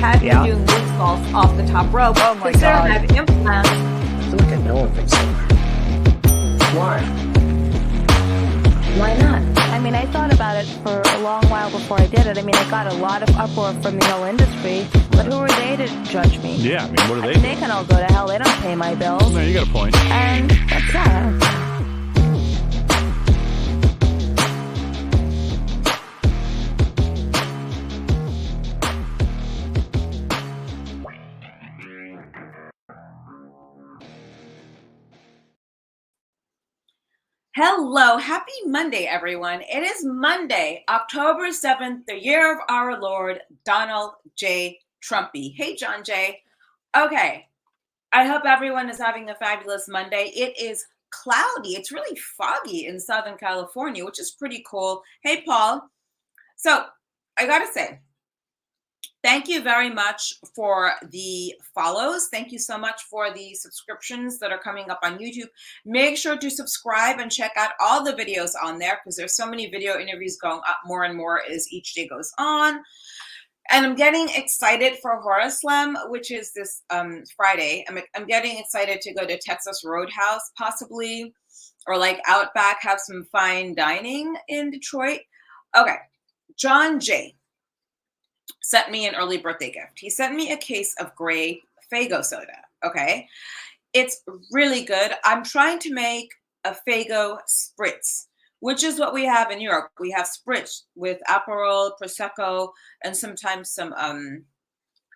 had me doing moonsaults off the top rope. Oh my Consider God. I have implants. I feel like I know her from somewhere. Why? Why not? I mean, I thought about it for a long while before I did it. I mean, I got a lot of uproar from the whole industry, but who are they to judge me? Yeah, I mean, what are I they? mean, they can all go to hell. They don't pay my bills. No, you got a point. And that's that. Hello, happy Monday, everyone. It is Monday, October 7th, the year of our Lord, Donald J. Trumpy. Hey, John J. Okay, I hope everyone is having a fabulous Monday. It is cloudy. It's really foggy in Southern California, which is pretty cool. Hey, Paul. So I got to say, thank you very much for the follows. Thank you so much for the subscriptions that are coming up on YouTube. Make sure to subscribe and check out all the videos on there because there's so many video interviews going up more and more as each day goes on. And I'm getting excited for Horror Slam, which is this Friday. I'm getting excited to go to Texas Roadhouse possibly, or like Outback, have some fine dining in Detroit. Okay, John J. sent me an early birthday gift. He sent me a case of gray Faygo soda, okay? It's really good. I'm trying to make a Faygo spritz, which is what we have in Europe. We have spritz with Aperol, Prosecco, and sometimes some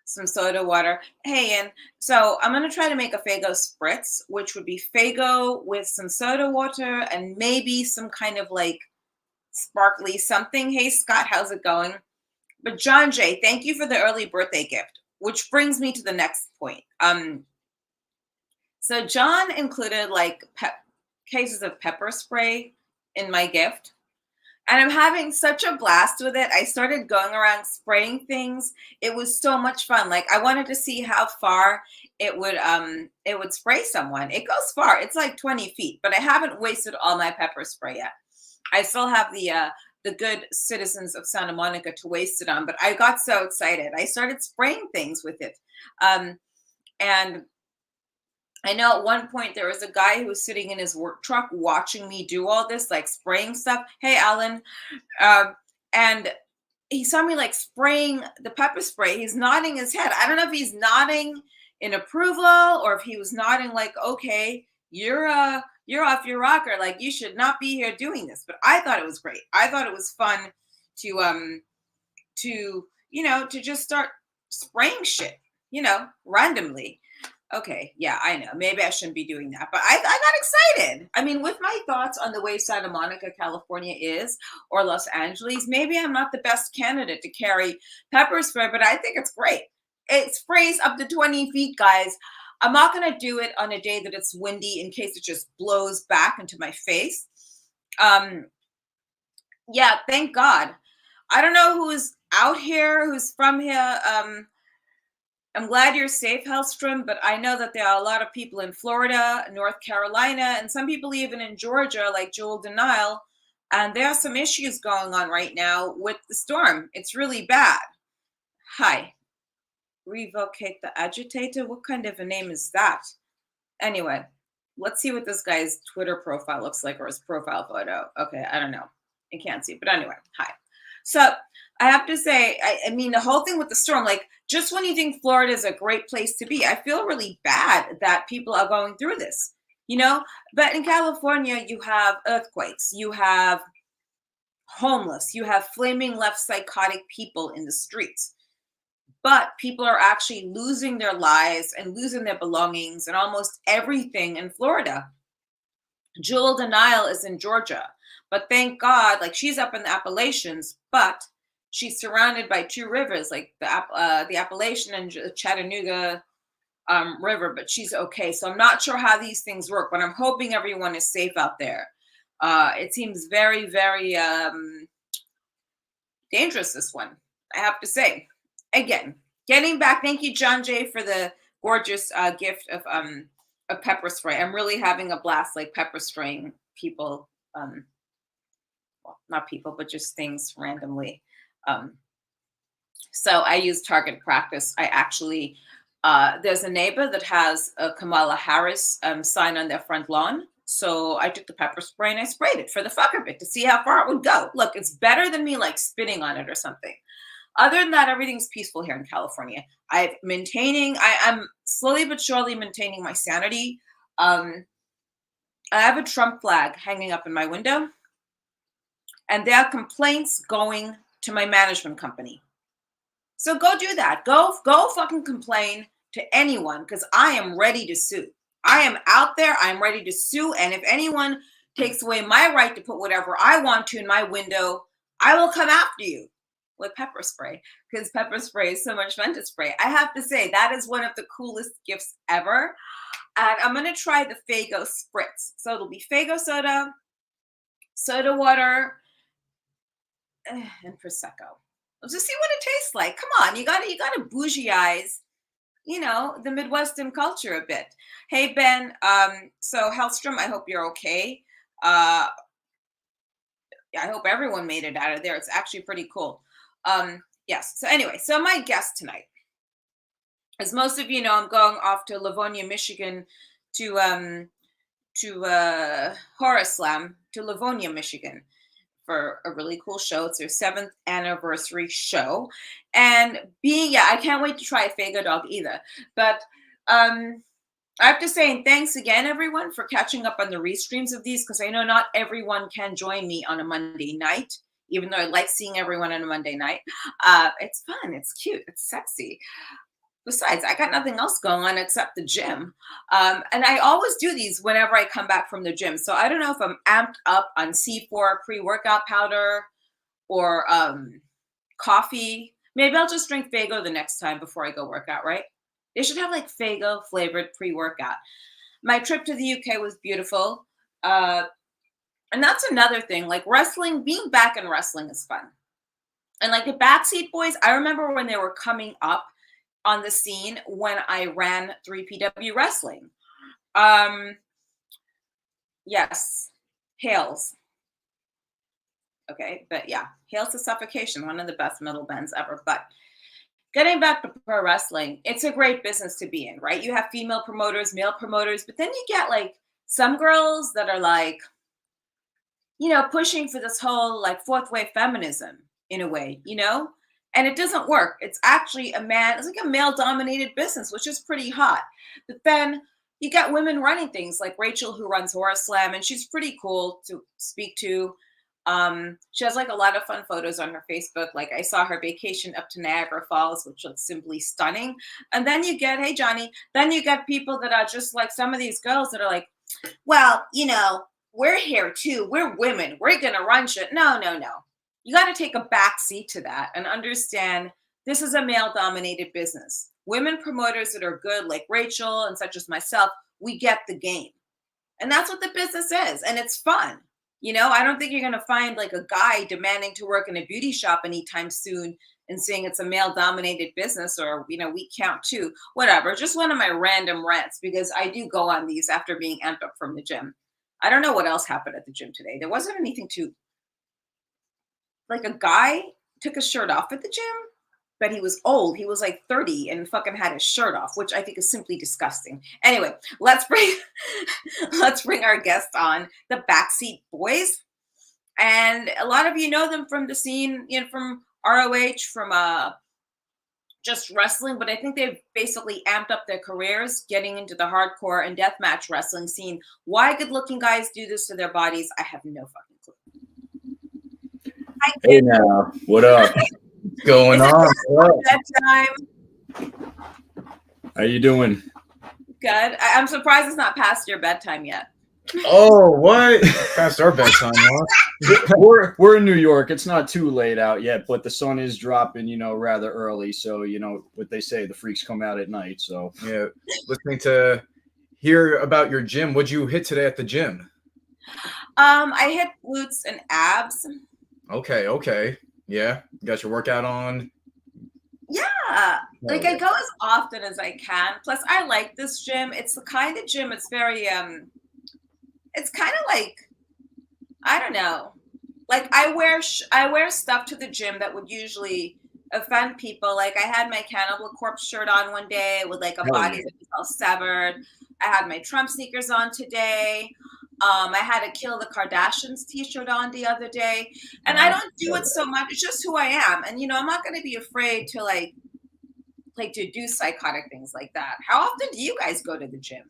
soda water. Hey, and so I'm going to try to make a Faygo spritz, which would be Faygo with some soda water and maybe some kind of like sparkly something. Hey, Scott, how's it going? But John J., thank you for the early birthday gift, which brings me to the next point. So John included like cases of pepper spray in my gift, and I'm having such a blast with it. I started going around spraying things. It was so much fun. Like I wanted to see how far it would spray someone. It goes far. It's like 20 feet, but I haven't wasted all my pepper spray yet. I still have the good citizens of Santa Monica to waste it on, but I got so excited. I started spraying things with it. And I know at one point there was a guy who was sitting in his work truck watching me do all this, like spraying stuff. Hey, Alan. And he saw me like spraying the pepper spray. He's nodding his head. I don't know if he's nodding in approval or if he was nodding like, okay, you're off your rocker. Like you should not be here doing this. But I thought it was great. I thought it was fun to just start spraying shit, randomly. Okay, yeah, I know. Maybe I shouldn't be doing that. But I got excited. I mean, with my thoughts on the way Santa Monica, California is, or Los Angeles, maybe I'm not the best candidate to carry pepper spray, but I think it's great. It sprays up to 20 feet, guys. I'm not going to do it on a day that it's windy in case it just blows back into my face. Yeah, thank God. I don't know who's out here, who's from here. I'm glad you're safe, Hellstrom, but I know that there are a lot of people in Florida, North Carolina, and some people even in Georgia, like Jewel Denial, and there are some issues going on right now with the storm. It's really bad. Hi. Revocate the agitator? What kind of a name is that? Anyway, let's see what this guy's Twitter profile looks like or his profile photo. Okay, I don't know. I can't see, but anyway, hi. So I have to say, I mean, the whole thing with the storm, like just when you think Florida is a great place to be, I feel really bad that people are going through this, but in California, you have earthquakes, you have homeless, you have flaming left psychotic people in the streets, but people are actually losing their lives and losing their belongings and almost everything in Florida. Jewel Denial is in Georgia, but thank God, like she's up in the Appalachians, but she's surrounded by two rivers, like the Appalachian and Chattanooga River, but she's okay. So I'm not sure how these things work, but I'm hoping everyone is safe out there. It seems very, very dangerous, this one, I have to say. Again, getting back, thank you, John J., for the gorgeous gift of pepper spray. I'm really having a blast, like pepper spraying people. Well, not people, but just things randomly. So I use target practice. I actually, there's a neighbor that has a Kamala Harris sign on their front lawn. So I took the pepper spray and I sprayed it for the fuck of it to see how far it would go. Look, it's better than me like spitting on it or something. Other than that, everything's peaceful here in California. I'm slowly but surely maintaining my sanity. I have a Trump flag hanging up in my window, and there are complaints going to my management company. So go do that. Go fucking complain to anyone, because I am ready to sue. I am out there. I'm ready to sue. And if anyone takes away my right to put whatever I want to in my window, I will come after you with pepper spray, because pepper spray is so much fun to spray. I have to say, that is one of the coolest gifts ever. And I'm going to try the Faygo Spritz. So it'll be Faygo soda, soda water, and Prosecco. Let's just see what it tastes like. Come on, you gotta bougie-ize, the Midwestern culture a bit. Hey Ben, so Hellstrom, I hope you're okay. I hope everyone made it out of there. It's actually pretty cool. Yes. So anyway, so my guest tonight, as most of you know, I'm going off to Livonia, Michigan, to Horror Slam to Livonia, Michigan, for a really cool show. It's their 7th anniversary show. And I can't wait to try a Faygo dog either. But I have to say, and thanks again, everyone, for catching up on the restreams of these, because I know not everyone can join me on a Monday night, even though I like seeing everyone on a Monday night. It's fun. It's cute. It's sexy. Besides, I got nothing else going on except the gym. And I always do these whenever I come back from the gym. So I don't know if I'm amped up on C4 pre-workout powder or coffee. Maybe I'll just drink Faygo the next time before I go work out, right? They should have like Faygo flavored pre-workout. My trip to the UK was beautiful. And that's another thing, like wrestling, being back in wrestling is fun. And like the Backseat Boys, I remember when they were coming up on the scene when I ran 3PW Wrestling. Yes, Hails. Okay, but yeah, Hails to Suffocation, one of the best metal bands ever. But getting back to pro wrestling, it's a great business to be in, right? You have female promoters, male promoters, but then you get like some girls that are like, pushing for this whole like fourth wave feminism in a way, and it doesn't work. It's actually it's like a male dominated business, which is pretty hot. But then you got women running things like Rachel, who runs Horror Slam, and she's pretty cool to speak to. She has like a lot of fun photos on her Facebook. Like I saw her vacation up to Niagara Falls, which looks simply stunning. And then you get, hey Johnny, then you get people that are just like some of these girls that are like, well, we're here too. We're women. We're going to run shit. No. You got to take a back seat to that and understand this is a male-dominated business. Women promoters that are good, like Rachel and such as myself, we get the game. And that's what the business is. And it's fun. I don't think you're going to find like a guy demanding to work in a beauty shop anytime soon and saying it's a male-dominated business or, we count too. Whatever. Just one of my random rants, because I do go on these after being amped up from the gym. I don't know what else happened at the gym today. There wasn't anything too... Like a guy took his shirt off at the gym, but he was old. He was like 30 and fucking had his shirt off, which I think is simply disgusting. Anyway, let's bring our guest on, the Backseat Boys. And a lot of you know them from the scene, from ROH, from just wrestling, but I think they've basically amped up their careers getting into the hardcore and deathmatch wrestling scene. Why good-looking guys do this to their bodies, I have no fucking clue. Hey now, what up? What's going on? Bedtime. How you doing? Good. I'm surprised it's not past your bedtime yet. Oh, what? Past our bedtime, huh? We're in New York. It's not too late out yet, but the sun is dropping, rather early. So, what they say, the freaks come out at night. So Yeah. Listening to hear about your gym. What'd you hit today at the gym? I hit glutes and abs. Okay. Yeah. You got your workout on? Yeah. Like I go as often as I can. Plus I like this gym. It's the kind of gym, it's very it's kind of like, I don't know. Like I wear stuff to the gym that would usually offend people. Like I had my Cannibal Corpse shirt on one day with like a Hell body yeah. that was all severed. I had my Trump sneakers on today. I had a Kill the Kardashians t-shirt on the other day. And I don't do it so much. It's just who I am. And, you know, I'm not going to be afraid to like to do psychotic things like that. How often do you guys go to the gym?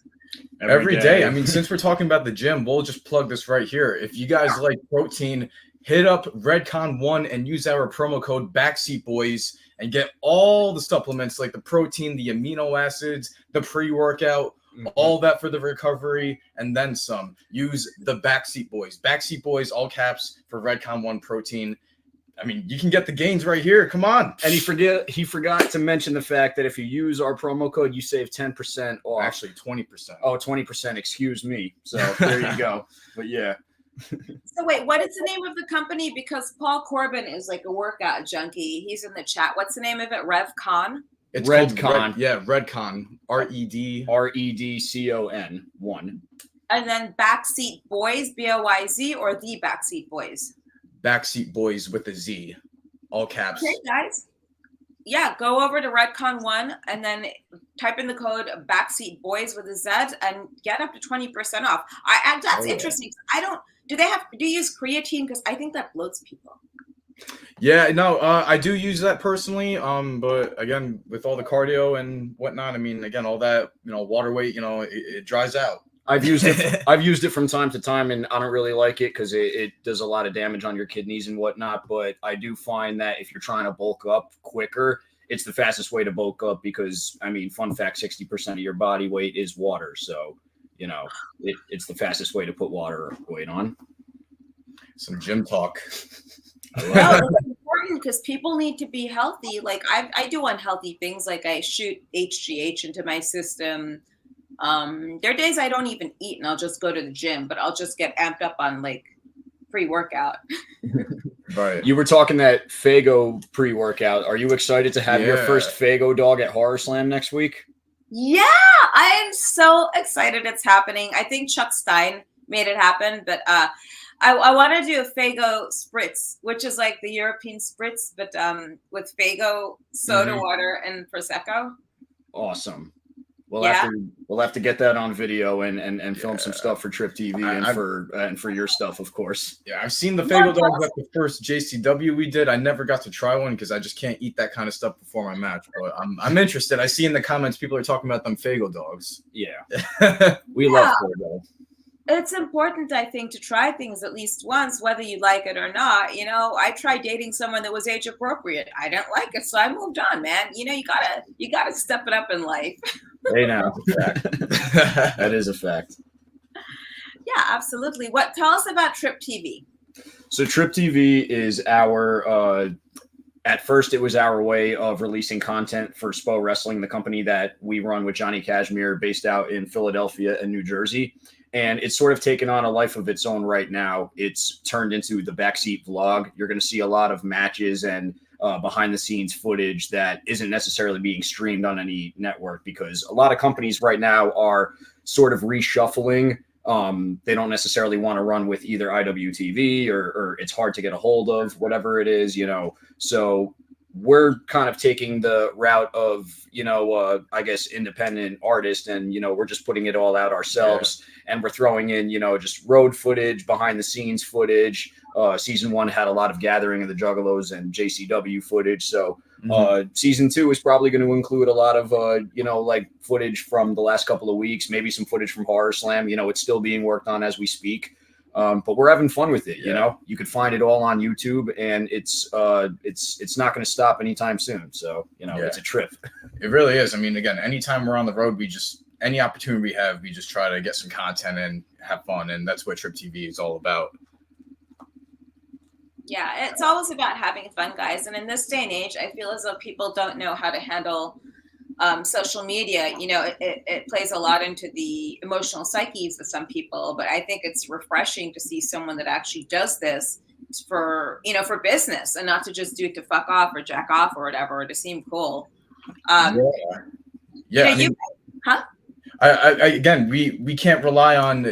Every day. I mean, since we're talking about the gym, we'll just plug this right here. If you guys like protein, hit up Redcon1 and use our promo code Backseat Boys and get all the supplements like the protein, the amino acids, the pre-workout, all that for the recovery, and then some. Use the Backseat Boys. Backseat Boys, all caps, for Redcon1 protein. I mean, you can get the gains right here. Come on. And he forgot to mention the fact that if you use our promo code, you save 10% off. Actually, 20%. Oh, 20%. Excuse me. So there you go. But yeah. So wait, what is the name of the company? Because Paul Corbin is like a workout junkie. He's in the chat. What's the name of it? RevCon? It's Redcon. Redcon. REDCON 1. And then Backseat Boys, BOYZ, or the Backseat Boys? Backseat Boys with a Z. All caps. Okay, guys. Yeah, go over to Redcon1 and then type in the code Backseat Boys with a Z and get up to 20% off. That's interesting. Do you use creatine? Because I think that bloats people. Yeah, no, I do use that personally. But again, with all the cardio and whatnot, I mean, again, all that, you know, water weight, you know, it dries out. I've used it. I've used it from time to time, and I don't really like it because it does a lot of damage on your kidneys and whatnot. But I do find that if you're trying to bulk up quicker, it's the fastest way to bulk up because, I mean, fun fact, 60% of your body weight is water. So, you know, it's the fastest way to put water weight on. Some gym talk. No, it's important because people need to be healthy. Like I do unhealthy things, like I shoot HGH into my system. There are days I don't even eat and I'll just go to the gym, but I'll just get amped up on like pre-workout. Right. You were talking that Fago pre-workout. Are you excited to have your first Fago dog at Horror Slam next week? Yeah, I am so excited it's happening. I think Chuck Stein made it happen, but I want to do a Fago spritz, which is like the European spritz, but with Fago soda water and Prosecco. Awesome. We'll have to get that on video and film some stuff for Trip TV and for your stuff, of course. Yeah, I've seen the Fago dogs at the first JCW we did. I never got to try one because I just can't eat that kind of stuff before my match. But I'm interested. I see in the comments people are talking about them Fago dogs. Yeah, we love Fago. It's important, I think, to try things at least once, whether you like it or not. You know, I tried dating someone that was age appropriate. I didn't like it, so I moved on, man. You know, you gotta step it up in life. Hey, now, that is a fact. Yeah, absolutely. Tell us about Trip TV. So Trip TV is our. At first, it was our way of releasing content for SPO Wrestling, the company that we run with Johnny Kashmir, based out in Philadelphia and New Jersey. And it's sort of taken on a life of its own right now. It's turned into the Backseat vlog. You're going to see a lot of matches and behind-the-scenes footage that isn't necessarily being streamed on any network because a lot of companies right now are sort of reshuffling. They don't necessarily want to run with either IWTV or it's hard to get a hold of, whatever it is, you know. So we're kind of taking the route of, you know, I guess independent artist and, you know, we're just putting it all out ourselves and we're throwing in, you know, just road footage, behind the scenes footage. Season 1 had a lot of Gathering of the Juggalos and JCW footage. So season 2 is probably going to include a lot of, you know, like footage from the last couple of weeks, maybe some footage from Horror Slam. You know, it's still being worked on as we speak. But we're having fun with it. You know, you could find it all on YouTube and it's not going to stop anytime soon. So, you know, it's a trip. It really is. I mean, again, anytime we're on the road, any opportunity we have, we just try to get some content and have fun. And that's what Trip TV is all about. Yeah, it's always about having fun, guys. And in this day and age, I feel as though people don't know how to handle social media. You know, it plays a lot into the emotional psyches of some people, but I think it's refreshing to see someone that actually does this for, you know, for business and not to just do it to fuck off or jack off or whatever, or to seem cool. Yeah. You know, Again, we can't rely on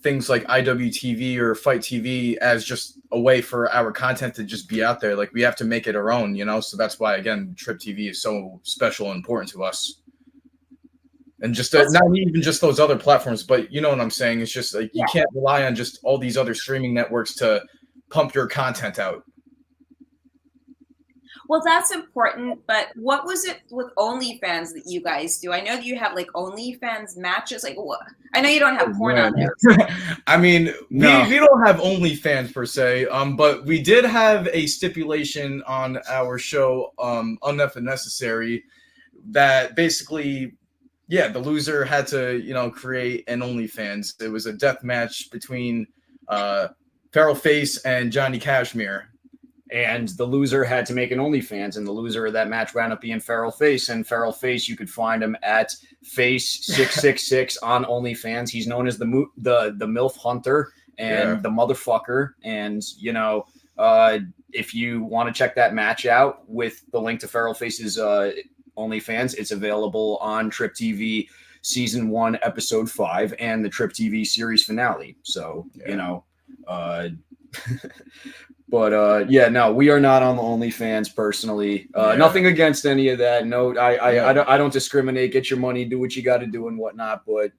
things like IWTV or Fight TV as just a way for our content to just be out there. Like we have to make it our own, so that's why again Trip TV is so special and important to us. And just not even just those other platforms, but you know what I'm saying. It's just like you can't rely on just all these other streaming networks to pump your content out. Well, that's important, but what was it with OnlyFans that you guys do? I know that you have like OnlyFans matches. Like, what? I know you don't have porn on there. I mean, No. we don't have OnlyFans per se, but we did have a stipulation on our show, Enough and Necessary, that basically, the loser had to, create an OnlyFans. It was a death match between Feral Face and Johnny Cashmere. And the loser had to make an OnlyFans, and the loser of that match wound up being Feral Face. And Feral Face, you could find him at Face666 on OnlyFans. He's known as the MILF Hunter and the motherfucker. And if you want to check that match out with the link to Feral Face's OnlyFans, it's available on Trip TV Season 1, Episode 5, and the Trip TV series finale. So But no, we are not on the OnlyFans personally. Nothing against any of that. No, I don't discriminate. Get your money, do what you got to do, and whatnot. But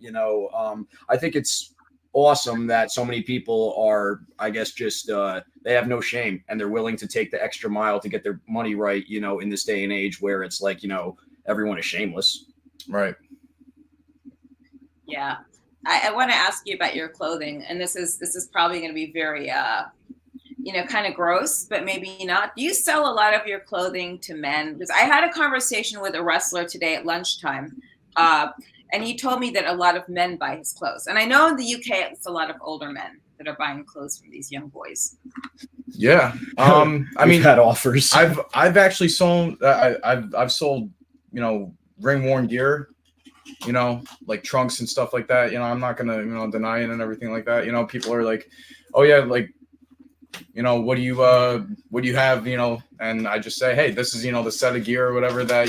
I think it's awesome that so many people are, I guess, just they have no shame and they're willing to take the extra mile to get their money right. In this day and age where it's like everyone is shameless. Right. Yeah, I want to ask you about your clothing, and this is probably going to be very kind of gross, but maybe not. Do you sell a lot of your clothing to men? Because I had a conversation with a wrestler today at lunchtime, and he told me that a lot of men buy his clothes. And I know in the UK, it's a lot of older men that are buying clothes from these young boys. Yeah. I mean, had offers. I've actually sold, I've sold, ring worn gear, like trunks and stuff like that. I'm not going to, deny it and everything like that. People are like, oh yeah, like, what do you have, and I just say, hey, this is, the set of gear or whatever that,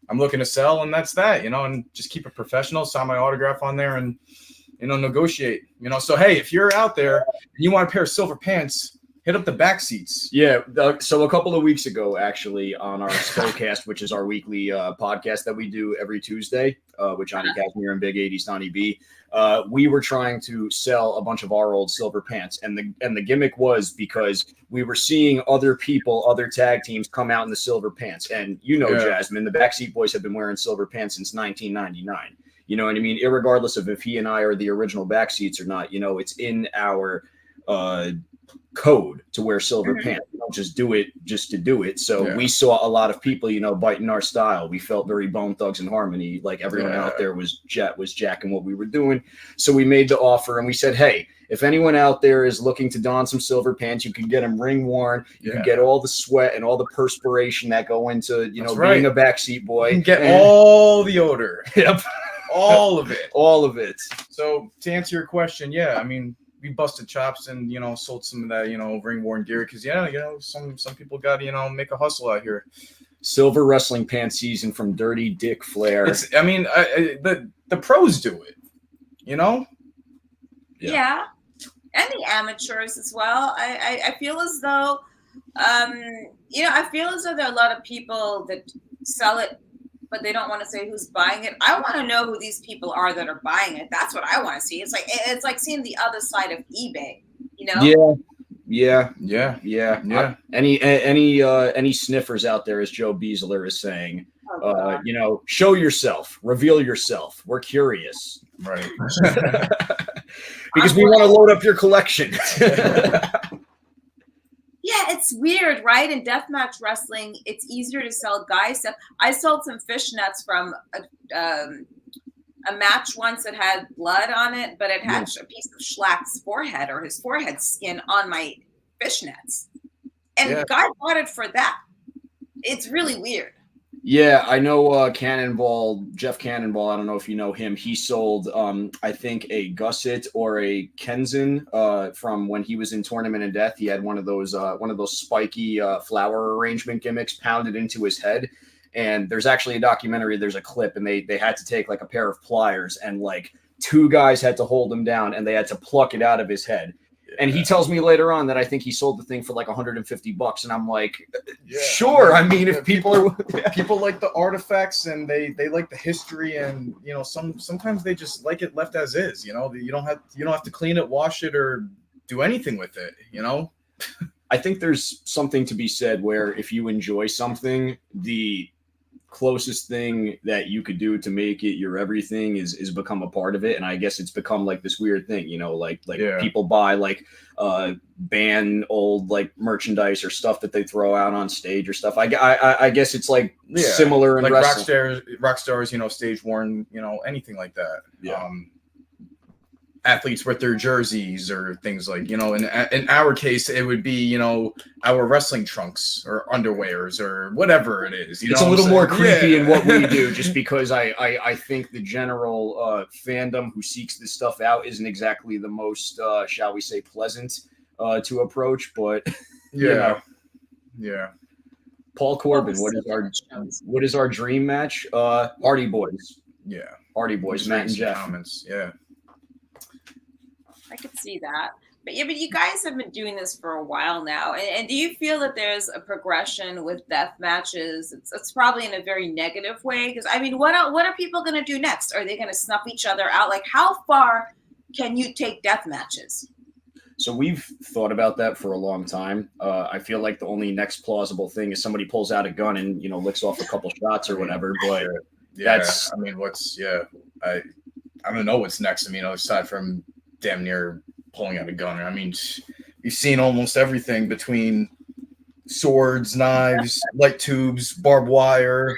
I'm looking to sell, and that's that, and just keep it professional, sign my autograph on there and, negotiate, so, hey, if you're out there and you want a pair of silver pants, hit up the Backseats. Yeah. So a couple of weeks ago, actually, on our Spocast, which is our weekly podcast that we do every Tuesday with Johnny Cashmere and Big 80s Donnie B, we were trying to sell a bunch of our old silver pants. And the gimmick was because we were seeing other tag teams come out in the silver pants. And Jasmin, the Backseat Boys have been wearing silver pants since 1999. You know what I mean? Irregardless of if he and I are the original Backseats or not, it's in our code to wear silver pants. We don't just do it just to do it. So we saw a lot of people, biting our style. We felt very Bone Thugs and Harmony, like everyone out there was jacking what we were doing. So we made the offer and we said, hey, if anyone out there is looking to don some silver pants, you can get them ring worn. You can get all the sweat and all the perspiration that go into, being a Backseat Boy. You can get all the odor. Yep. All of it. All of it. So to answer your question, I mean, we busted chops and sold some of that ring worn gear because some people got to make a hustle out here. Silver wrestling pants season from Dirty Dick Flair. The pros do it, Yeah, and the amateurs as well. I feel as though I feel as though there are a lot of people that sell it, but they don't want to say who's buying it. I want to know who these people are that are buying it. That's what I want to see. It's like seeing the other side of eBay, Yeah. Any sniffers out there, as Joe Beasler is saying, show yourself, reveal yourself. We're curious, right? Because we want to load up your collection. Yeah, it's weird, right? In deathmatch wrestling, it's easier to sell guy stuff. I sold some fishnets from a match once that had blood on it, but it had a piece of Schlack's forehead or his forehead skin on my fishnets. And the guy bought it for that. It's really weird. Yeah, I know Jeff Cannonball, I don't know if you know him. He sold, I think, a gusset or a Kenzin from when he was in Tournament of Death. He had one of those spiky flower arrangement gimmicks pounded into his head. And there's actually a documentary, there's a clip, and they had to take like a pair of pliers, and like 2 guys had to hold him down, and they had to pluck it out of his head. And he tells me later on that I think he sold the thing for like $150, and I'm like, sure. I mean, if people are people like the artifacts and they like the history, and you know, sometimes they just like it left as is. You know, you don't have to clean it, wash it, or do anything with it. You know, I think there's something to be said where if you enjoy something, the closest thing that you could do to make it your everything is become a part of it. And I guess it's become like this weird thing, you know, like people buy like band old like merchandise or stuff that they throw out on stage or stuff. I guess it's like similar in like wrestling. rock stars, you know, stage worn, you know, anything like that. Yeah. Athletes with their jerseys or things like, you know, in our case, it would be, you know, our wrestling trunks or underwears or whatever it is. You it's know a little more creepy in what we Yeah. do, just because I think the general fandom who seeks this stuff out isn't exactly the most, shall we say, pleasant to approach. But Yeah. Paul Corbin, what is our dream match? Hardy Boys. Yeah. Hardy Boys, Matt and Jeff. Comments. Yeah. I could see that. But you guys have been doing this for a while now. And do you feel that there's a progression with death matches? It's probably in a very negative way. Because, I mean, what are people going to do next? Are they going to snuff each other out? Like, how far can you take death matches? So we've thought about that for a long time. I feel like the only next plausible thing is somebody pulls out a gun and, you know, licks off a couple shots or whatever. But that's... I mean, I don't know what's next. I mean, aside from damn near pulling out a gun. I mean, you've seen almost everything between swords, knives, light tubes, barbed wire,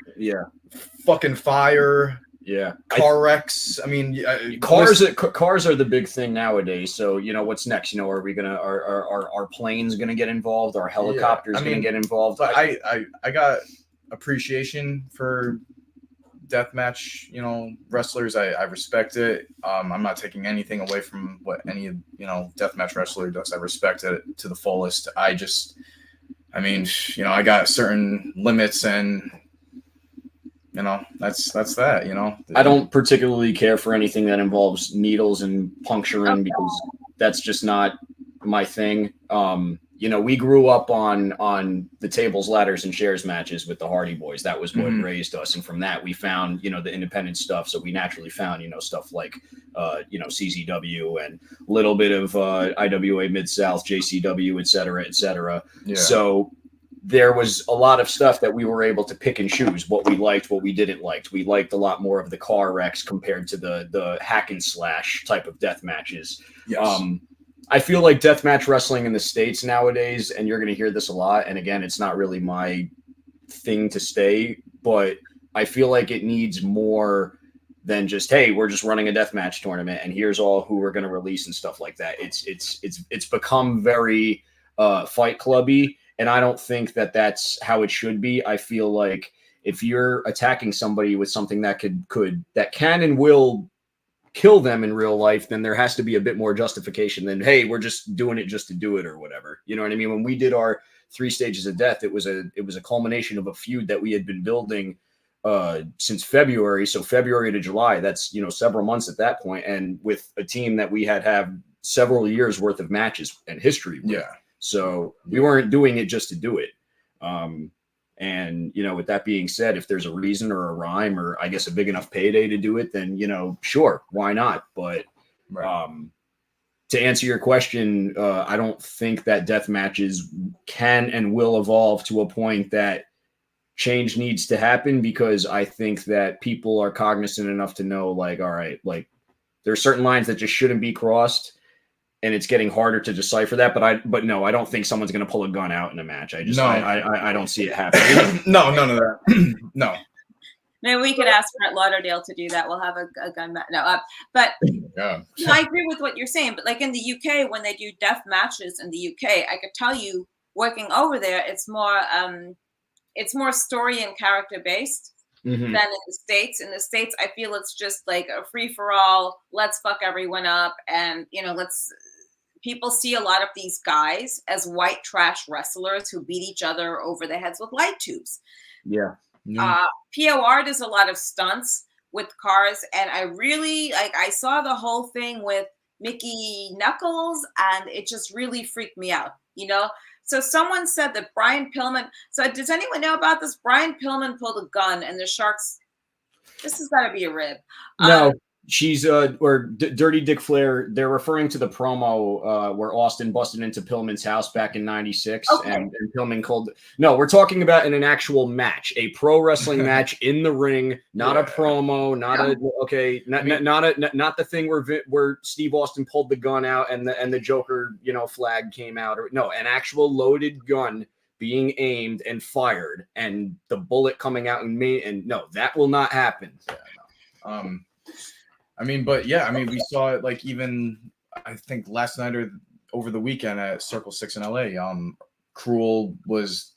fucking fire, car wrecks. I mean, cars are the big thing nowadays. So, you know, what's next? You know, are we gonna are planes gonna get involved? Are helicopters gonna get involved? But I got appreciation for deathmatch, you know, wrestlers. I respect it. I'm not taking anything away from what any, you know, deathmatch wrestler does. I respect it to the fullest. I mean, you know, I got certain limits, and you know, that's that, you know. I don't particularly care for anything that involves needles and puncturing because that's just not my thing. You know, we grew up on the tables, ladders, and chairs matches with the Hardy Boys. That was what raised us. And from that, we found, you know, the independent stuff. So we naturally found, you know, stuff like, you know, CZW and a little bit of IWA Mid-South, JCW, et cetera, et cetera. Yeah. So there was a lot of stuff that we were able to pick and choose what we liked, what we didn't like. We liked a lot more of the car wrecks compared to the hack and slash type of death matches. Yes. I feel like deathmatch wrestling in the States nowadays, and you're going to hear this a lot, and again, it's not really my thing to stay, but I feel like it needs more than just, hey, we're just running a deathmatch tournament, and here's all who we're going to release and stuff like that. It's become very Fight Clubby, and I don't think that that's how it should be. I feel like if you're attacking somebody with something that that can and will kill them in real life, then there has to be a bit more justification than, hey, we're just doing it just to do it or whatever. You know what I mean? When we did our 3 stages of death, it was a culmination of a feud that we had been building since February. So February to July, that's, you know, several months at that point, and with a team that we had several years worth of matches and history with. Yeah. So we weren't doing it just to do it. And, you know, with that being said, if there's a reason or a rhyme or I guess a big enough payday to do it, then, you know, sure, why not? But to answer your question, I don't think that death matches can and will evolve to a point that change needs to happen, because I think that people are cognizant enough to know, like, all right, like there are certain lines that just shouldn't be crossed. And it's getting harder to decipher that, but no, I don't think someone's going to pull a gun out in a match. I don't see it happening. No, none of that. No. Maybe we could ask Brett Lauderdale to do that. We'll have a gun match. But Yeah. no, I agree with what you're saying. But like in the UK, when they do death matches in the UK, I could tell you, working over there, it's more story and character based than in the States. In the States, I feel it's just like a free for all. Let's fuck everyone up, and you know, people see a lot of these guys as white trash wrestlers who beat each other over the heads with light tubes. Yeah. Yeah. POR does a lot of stunts with cars, and I really I saw the whole thing with Mickey Knuckles, and it just really freaked me out, you know. So someone said that Brian Pillman. So does anyone know about this? Brian Pillman pulled a gun, and the sharks. This has got to be a rib. No, she's Dirty Dick Flair. They're referring to the promo where Austin busted into Pillman's house back in '96, Okay. and Pillman called. No, we're talking about in an actual match, a pro wrestling match in the ring, not a promo, not the thing where Steve Austin pulled the gun out and the Joker flag came out, or no, an actual loaded gun being aimed and fired, and the bullet coming out and no, that will not happen. I mean, but yeah, I mean, we saw it like even I think last night or over the weekend at Circle 6 in LA. Cruel was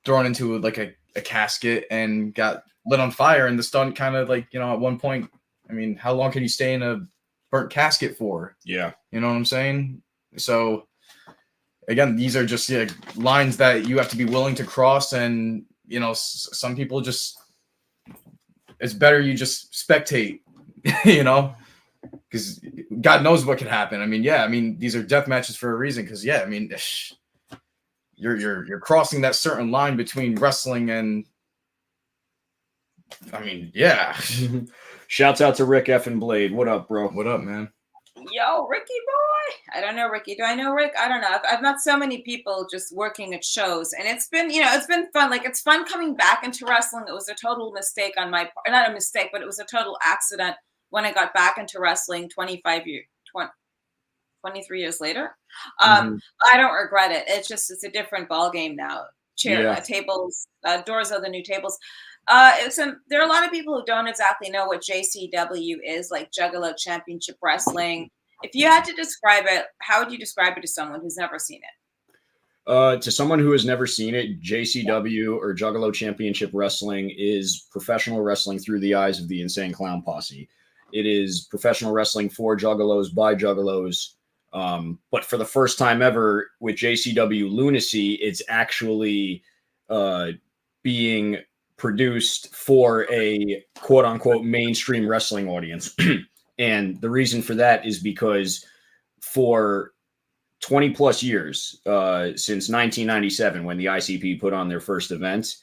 thrown into like a casket and got lit on fire, and the stunt kind of like, at one point, I mean, how long can you stay in a burnt casket for? Yeah. You know what I'm saying? So again, these are just lines that you have to be willing to cross, and some people just, it's better you just spectate, because God knows what could happen. I mean, these are death matches for a reason, because I mean, you're crossing that certain line between wrestling and, I mean, yeah. Shouts out to Rick Effin Blade. What up, bro? What up, man? Yo, Ricky boy. I don't know Ricky. Do I know Rick? I don't know. I've met so many people just working at shows, and it's been fun. Like, it's fun coming back into wrestling. It was a total mistake on my part. Not a mistake, but it was a total accident when I got back into wrestling 23 years later. I don't regret it. It's a different ball game now. Tables, doors are the new tables. There are a lot of people who don't exactly know what JCW is, like Juggalo Championship Wrestling. If you had to describe it, how would you describe it to someone who's never seen it? To someone who has never seen it, JCW or Juggalo Championship Wrestling is professional wrestling through the eyes of the Insane Clown Posse. It is professional wrestling for Juggalos by Juggalos. But for the first time ever with JCW Lunacy, it's actually being produced for a quote unquote mainstream wrestling audience. And the reason for that is because for 20 plus years, since 1997, when the ICP put on their first event,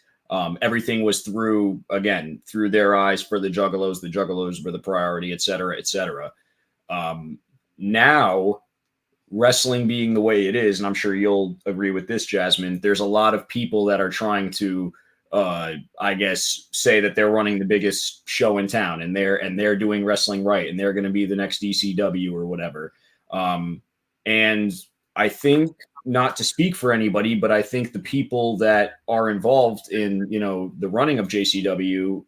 everything was through their eyes for the Juggalos. The Juggalos were the priority, et cetera, et cetera. Now, wrestling being the way it is, and I'm sure you'll agree with this, Jasmin, there's a lot of people that are trying to say that they're running the biggest show in town, and they're doing wrestling right, and they're going to be the next ECW or whatever. And I think, not to speak for anybody, but I think the people that are involved in, the running of JCW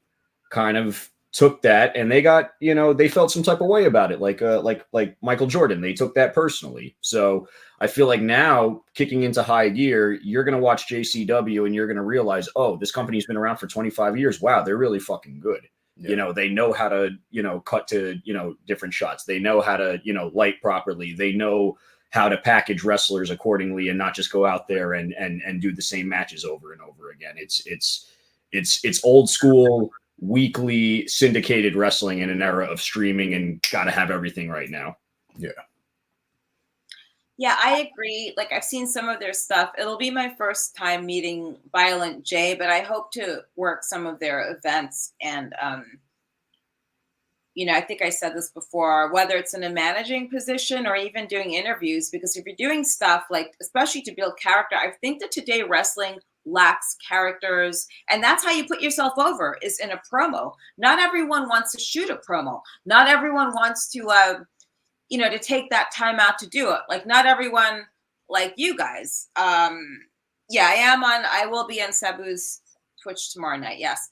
kind of took that, and they got, they felt some type of way about it. Like Michael Jordan, they took that personally. So I feel like now, kicking into high gear, you're going to watch JCW and you're going to realize, oh, this company's been around for 25 years. Wow, they're really fucking good. Yeah. They know how to, cut to, different shots. They know how to, light properly. They know how to package wrestlers accordingly and not just go out there and do the same matches over and over again. It's old school, weekly syndicated wrestling in an era of streaming, and got to have everything right now. Yeah, I agree. Like, I've seen some of their stuff. It'll be my first time meeting Violent J, but I hope to work some of their events. And, I think I said this before, whether it's in a managing position or even doing interviews, because if you're doing stuff like, especially to build character, I think that today wrestling lacks characters, and that's how you put yourself over, is in a promo. Not everyone wants to shoot a promo. Not everyone wants to, to take that time out to do it. Like, not everyone, like you guys. I will be on Sabu's Twitch tomorrow night. Yes.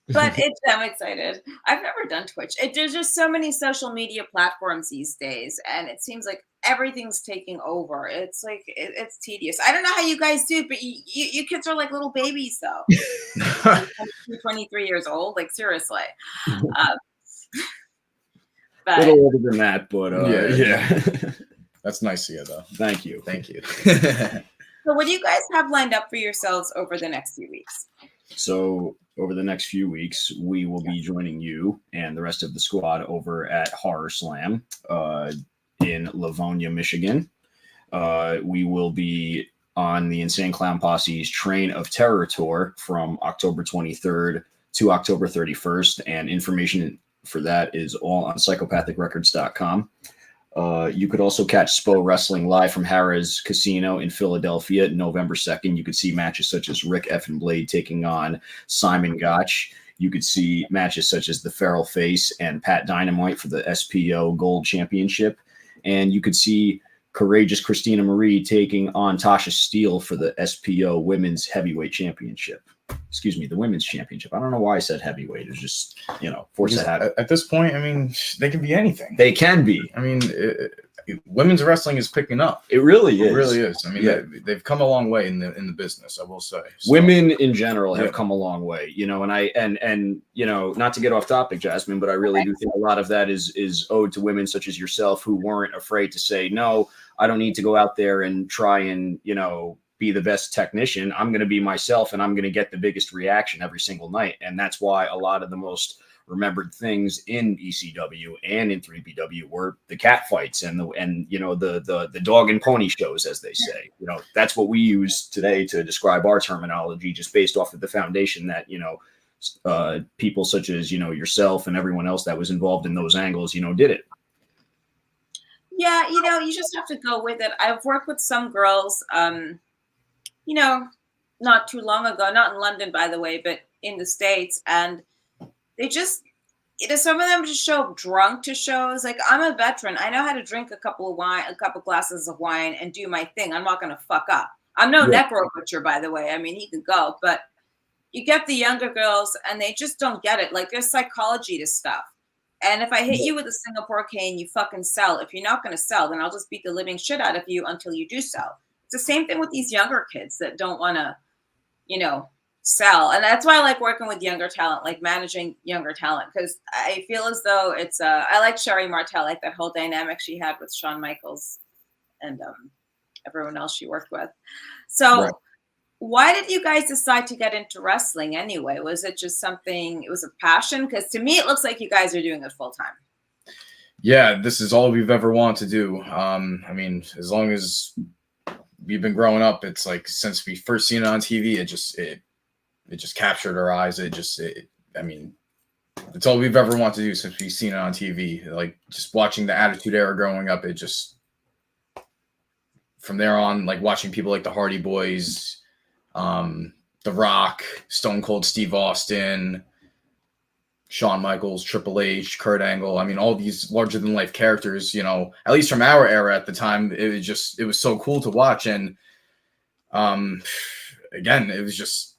But I'm excited. I've never done Twitch. There's just so many social media platforms these days, and it seems like everything's taking over. It's like, it's tedious. I don't know how you guys do it, but you kids are like little babies, though. 23 years old, like, seriously. A little older than that, but yeah. That's nice to hear, though. Thank you. So what do you guys have lined up for yourselves over the next few weeks? So over the next few weeks, we will be joining you and the rest of the squad over at Horror Slam in Livonia, Michigan. We will be on the Insane Clown Posse's Train of Terror tour from October 23rd to October 31st, and information for that is all on psychopathicrecords.com. You could also catch SPO Wrestling live from Harrah's Casino in Philadelphia November 2nd. You could see matches such as Rick Effin Blade taking on Simon Gotch. You could see matches such as The Feral Face and Pat Dynamite for the SPO Gold Championship. And you could see Courageous Christina Marie taking on Tasha Steele for the SPO Women's Heavyweight Championship. Excuse me, the Women's Championship. I don't know why I said heavyweight. It's just, force of habit. At this point, I mean, they can be anything. They can be. I mean, women's wrestling is picking up. It really is. It really is. I mean, they've come a long way in the business, I will say. So, women in general have come a long way, and not to get off topic, Jasmine, but I really do think a lot of that is owed to women such as yourself who weren't afraid to say, no, I don't need to go out there and try and, be the best technician. I'm going to be myself, and I'm going to get the biggest reaction every single night. And that's why a lot of the most remembered things in ECW and in 3BW were the cat fights and the dog and pony shows, as they say. That's what we use today to describe our terminology, just based off of the foundation that people such as yourself and everyone else that was involved in those angles did it. Yeah, you just have to go with it. I've worked with some girls, not too long ago, not in London, by the way, but in the States. And they just, some of them just show up drunk to shows. Like, I'm a veteran. I know how to drink a couple glasses of wine and do my thing. I'm not going to fuck up. I'm no necro butcher, by the way. I mean, he can go, but you get the younger girls and they just don't get it. Like, there's psychology to stuff. And if I hit you with a Singapore cane, you fucking sell. If you're not going to sell, then I'll just beat the living shit out of you until you do sell. It's the same thing with these younger kids that don't want to, sell. And that's why I like working with younger talent, like managing younger talent, because I feel as though it's I like Sherry Martel, like that whole dynamic she had with Shawn Michaels and everyone else she worked with. So why did you guys decide to get into wrestling anyway? Was it just something, it was a passion? Because to me, it looks like you guys are doing it full time. Yeah, this is all we've ever wanted to do. I mean, as long as we've been growing up, it's like since we first seen it on TV, it just captured our eyes. I mean, it's all we've ever wanted to do since we've seen it on TV. Like, just watching the Attitude Era growing up, from there on, like watching people like the Hardy Boys, The Rock, Stone Cold Steve Austin, Shawn Michaels, Triple H, Kurt Angle. I mean, all these larger than life characters, at least from our era at the time, it was so cool to watch. And again, it was just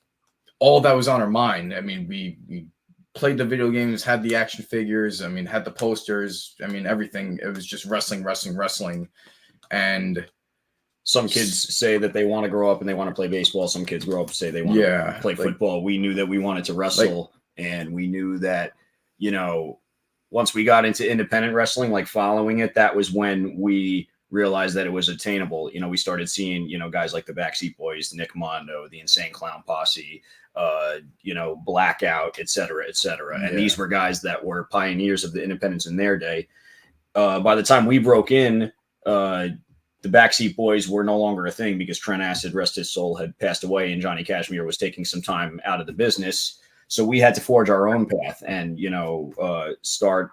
all that was on our mind. I mean, we played the video games, had the action figures, I mean, had the posters, I mean, everything. It was just wrestling. And some kids say that they want to grow up and they want to play baseball. Some kids grow up and say they want to play football. We knew that we wanted to wrestle. And we knew that, once we got into independent wrestling, like following it, that was when we realized that it was attainable. We started seeing, guys like the Backseat Boys, Nick Mondo, the Insane Clown Posse, Blackout, et cetera, et cetera. And these were guys that were pioneers of the independents in their day. By the time we broke in, the Backseat Boys were no longer a thing because Trent Acid, rest his soul, had passed away and Johnny Kashmere was taking some time out of the business. So we had to forge our own path and, start,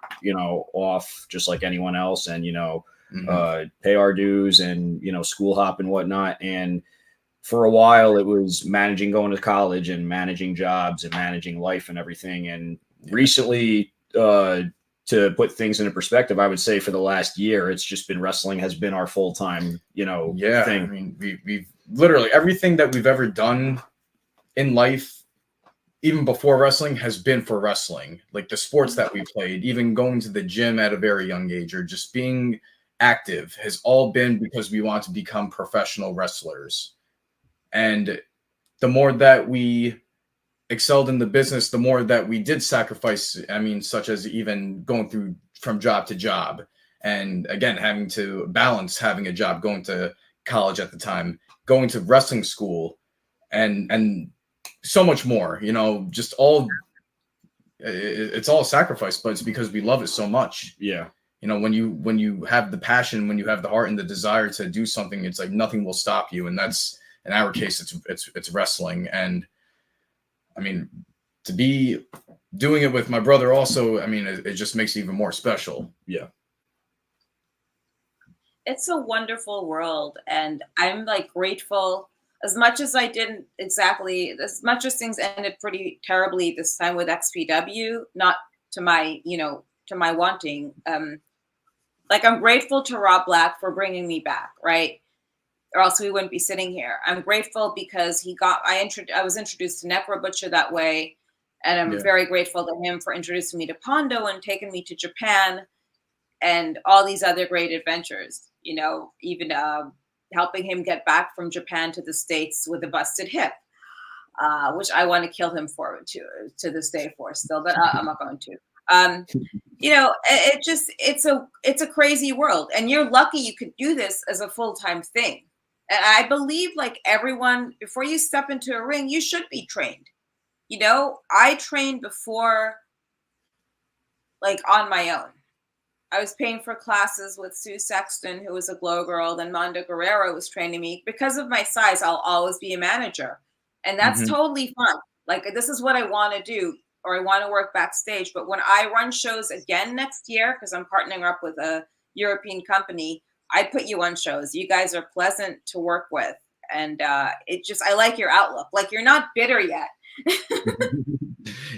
off just like anyone else and, pay our dues and, school hop and whatnot. And for a while it was managing going to college and managing jobs and managing life and everything. And recently, to put things into perspective, I would say for the last year, it's just been wrestling has been our full-time, thing. I mean, we've literally everything that we've ever done in life, even before wrestling, has been for wrestling. Like the sports that we played, even going to the gym at a very young age or just being active has all been because we want to become professional wrestlers. And the more that we excelled in the business, the more that we did sacrifice, I mean, such as even going through from job to job. And again, having to balance having a job, going to college at the time, going to wrestling school and so much more, you know, just all it's all sacrifice, but it's because we love it so much. Yeah. You know, when you have the passion, when you have the heart and the desire to do something, it's like nothing will stop you. And that's, in our case, it's wrestling. And I mean, to be doing it with my brother also, I mean, it just makes it even more special. Yeah. It's a wonderful world, and I'm like grateful. As much as I didn't exactly, as much as things ended pretty terribly this time with XPW, not to my, to my wanting. Like, I'm grateful to Rob Black for bringing me back, right? Or else we wouldn't be sitting here. I'm grateful because I was introduced to Necro Butcher that way, and I'm very grateful to him for introducing me to Pondo and taking me to Japan and all these other great adventures. You know, even helping him get back from Japan to the States with a busted hip, which I want to kill him for to this day for still, but I'm not going to. You know, it's a crazy world, and you're lucky you could do this as a full-time thing. And I believe, like, everyone, before you step into a ring, you should be trained. You know, I trained before, like, on my own. I was paying for classes with Sue Sexton, who was a glow girl, and Manda Guerrero was training me. Because of my size, I'll always be a manager. And that's totally fun. Like, this is what I want to do, or I want to work backstage. But when I run shows again next year, because I'm partnering up with a European company, I put you on shows. You guys are pleasant to work with. And I like your outlook. Like, you're not bitter yet.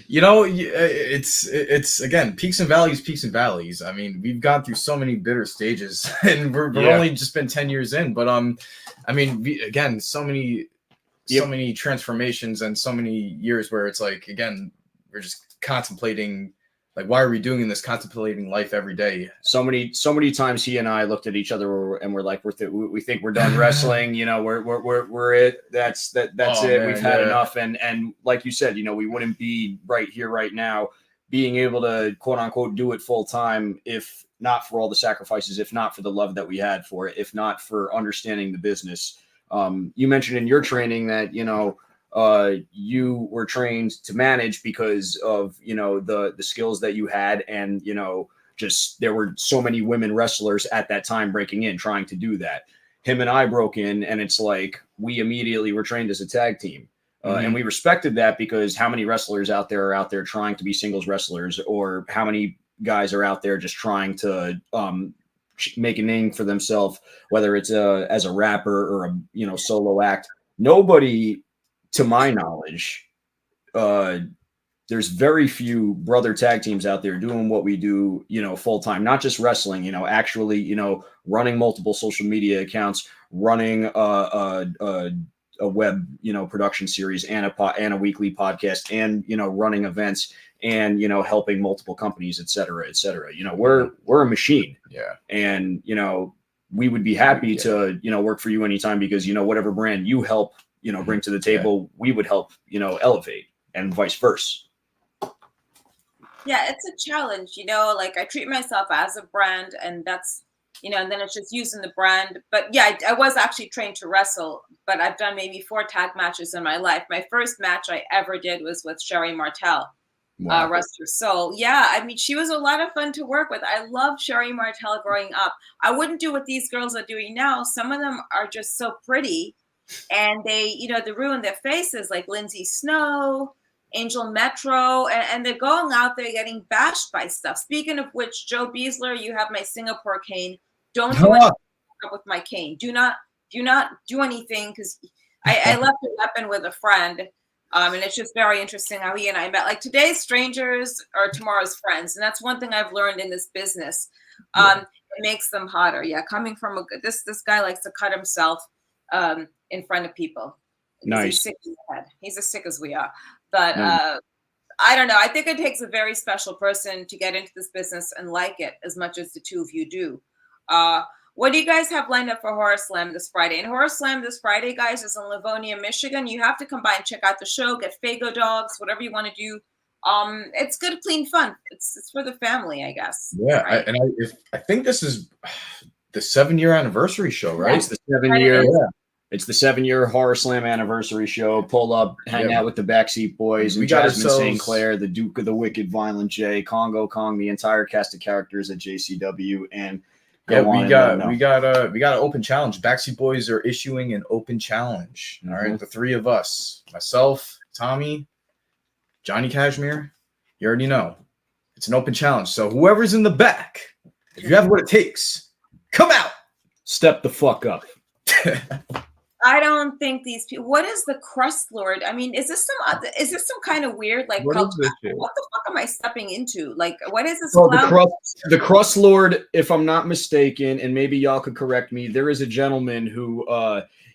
You know, it's again, peaks and valleys. I mean, we've gone through so many bitter stages, and we're only just been 10 years in. But I mean, again, so many transformations and so many years where it's like, again, we're just contemplating, like, why are we doing this? Contemplating life every day. So many times he and I looked at each other and we're like, we think we're done wrestling. You know, we're it. That's it. Man, we've had enough. And like you said, you know, we wouldn't be right here right now, being able to quote unquote do it full time if not for all the sacrifices, if not for the love that we had for it, if not for understanding the business. You mentioned in your training that, you know, you were trained to manage because of, you know, the skills that you had, and, you know, just there were so many women wrestlers at that time breaking in, trying to do that. Him and I broke in, and it's like we immediately were trained as a tag team, and we respected that, because how many wrestlers out there are out there trying to be singles wrestlers, or how many guys are out there just trying to make a name for themselves, whether it's as a rapper or a, you know, solo act. Nobody, to my knowledge, there's very few brother tag teams out there doing what we do, you know, full time, not just wrestling, you know, actually, you know, running multiple social media accounts, running a web, you know, production series, and a weekly podcast, and, you know, running events, and, you know, helping multiple companies, et cetera, et cetera. You know, we're a machine. Yeah. And, you know, we would be happy to, you know, work for you anytime, because, you know, whatever brand you help, you know, bring to the table, we would help, you know, elevate, and vice versa. Yeah, it's a challenge, you know, like, I treat myself as a brand, and that's, you know, and then it's just using the brand. But yeah, I was actually trained to wrestle, but I've done maybe 4 tag matches in my life. My first match I ever did was with Sherry Martel. Wow. Rest her soul. Yeah, I mean, she was a lot of fun to work with. I loved Sherry Martel growing up. I wouldn't do what these girls are doing now. Some of them are just so pretty, and they, you know, they ruin their faces, like Lindsay Snow, Angel Metro, and they're going out there getting bashed by stuff. Speaking of which, Joe Beasler, you have my Singapore cane. Don't do anything with my cane. Do not do anything, because I left a weapon with a friend. And it's just very interesting how he and I met. Like, today's strangers are tomorrow's friends, and that's one thing I've learned in this business. It makes them hotter. Yeah, coming from this guy likes to cut himself in front of people. Nice. He's sick in the head. He's as sick as we are. But I don't know. I think it takes a very special person to get into this business and like it as much as the two of you do. What do you guys have lined up for Horror Slam this Friday? And Horror Slam this Friday, guys, is in Livonia, Michigan. You have to come by and check out the show, get Fago dogs, whatever you want to do. It's good, clean fun. It's for the family, I guess. Yeah, right? I think this is the 7-year anniversary show, right? It's the 7-year. It's the 7-year Horror Slam anniversary show. Pull up, hang out with the Backseat Boys, We and got Jasmin ourselves- St. Clair, the Duke of the Wicked, Violent J, Congo Kong, the entire cast of characters at JCW, and yeah, we got an open challenge. Backseat Boys are issuing an open challenge. All right, the three of us, myself, Tommy, Johnny Cashmere. You already know it's an open challenge. So whoever's in the back, if you have what it takes, come out. Step the fuck up. I don't think these people. What is the crust lord? I mean, is this some kind of weird like What cult? is this shit? What the fuck am I stepping into? Like, what is this? Well, clown? the Crust Lord, if I'm not mistaken, and maybe y'all could correct me, there is a gentleman who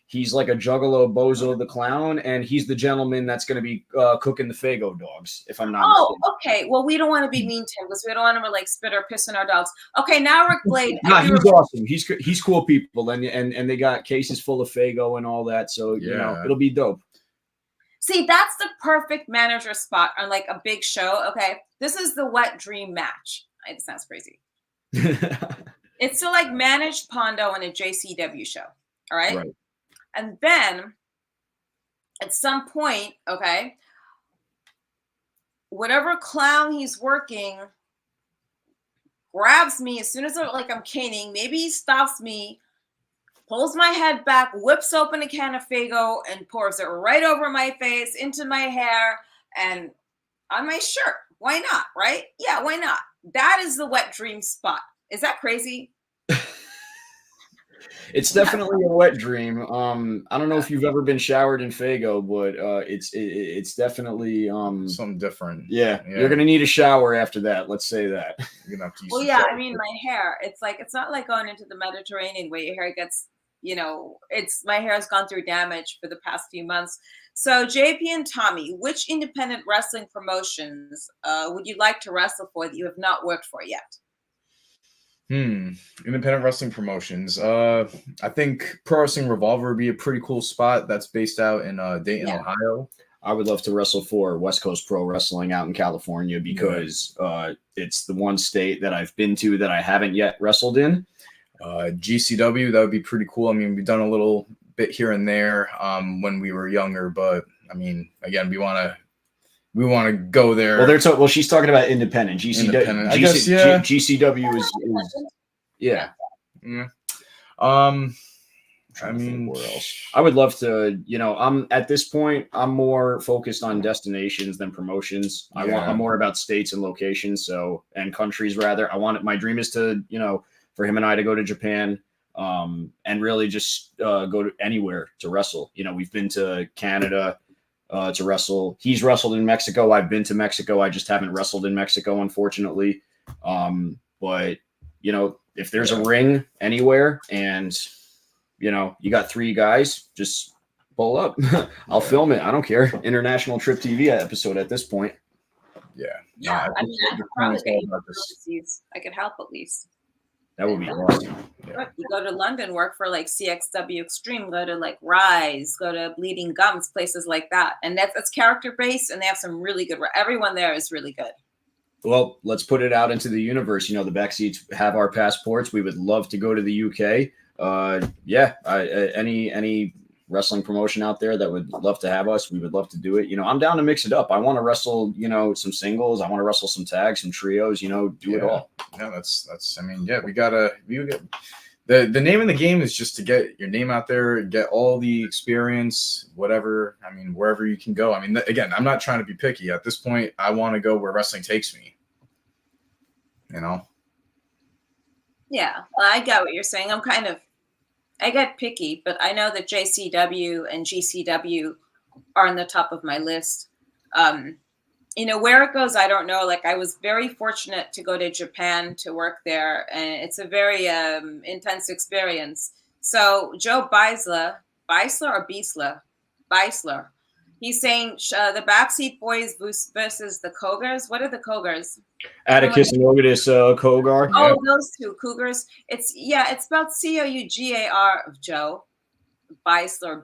he's like a Juggalo Bozo the Clown, and he's the gentleman that's going to be cooking the Fago dogs, if I'm not mistaken. Okay. Well, we don't want to be mean to him because we don't want him to like spit or piss on our dogs. Okay, now Rick Blade. Nah, he's awesome. He's cool people, and they got cases full of Fago and all that, so you know it'll be dope. See, that's the perfect manager spot on like a big show. Okay, this is the wet dream match. It sounds crazy. It's to like manage Pondo on a JCW show. All right. And then at some point, okay, whatever clown he's working grabs me as soon as I'm caning. Maybe he stops me, pulls my head back, whips open a can of Fago, and pours it right over my face, into my hair, and on my shirt. Why not? Right? Yeah, why not? That is the wet dream spot. Is that crazy? It's definitely a wet dream. I don't know if you've ever been showered in Fago, but it's definitely something different. Yeah, you're gonna need a shower after that. Let's say that. You're gonna have to use Well, yeah, I mean, my hair. It's not like going into the Mediterranean where your hair gets, my hair has gone through damage for the past few months. So, JP and Tommy, which independent wrestling promotions would you like to wrestle for that you have not worked for yet? Independent wrestling promotions. I think Pro Wrestling Revolver would be a pretty cool spot. That's based out in Dayton, Ohio. I would love to wrestle for West Coast Pro Wrestling out in California because it's the one state that I've been to that I haven't yet wrestled in. GCW, that would be pretty cool. I mean, we've done a little bit here and there when we were younger, but I mean, again, we want to go there. Well, she's talking about independent. GCW, I guess, yeah. GCW is yeah. I mean, where else? I would love to. I'm at this point. I'm more focused on destinations than promotions. I'm more about states and locations, and countries rather. My dream is to, for him and I to go to Japan, and really just go to anywhere to wrestle. We've been to Canada. To wrestle. He's wrestled in Mexico. I've been to Mexico. I just haven't wrestled in Mexico, unfortunately. But if there's a ring anywhere and you got 3 guys, just pull up. I'll film it. I don't care. International Trip TV episode at this point. Yeah. I mean, I could probably get you overseas. I could help at least. That would be awesome. You go to London, work for like CXW Extreme, go to like Rise, go to Bleeding Gums, places like that. And that's character based, and they have some really good. Everyone there is really good. Well, let's put it out into the universe. The Backseats have our passports. We would love to go to the UK. Any wrestling promotion out there that would love to have us, we would love to do it. I'm down to mix it up. I want to wrestle, some singles. I want to wrestle some tags, some trios. Do it all. Yeah, that's. I mean, we get the name of the game is just to get your name out there, get all the experience, whatever. I mean, wherever you can go. I mean, again, I'm not trying to be picky. At this point, I want to go where wrestling takes me. Yeah, well, I get what you're saying. I get picky, but I know that JCW and GCW are on the top of my list. Where it goes, I don't know. Like, I was very fortunate to go to Japan to work there, and it's a very intense experience. So Joe Beisler or Beisler, he's saying the Backseat Boys versus the Cougars. What are the Cougars? Atticus and Ogadis Cougar. Oh, those two Cougars. It's spelled Cougar of Joe. Beisler.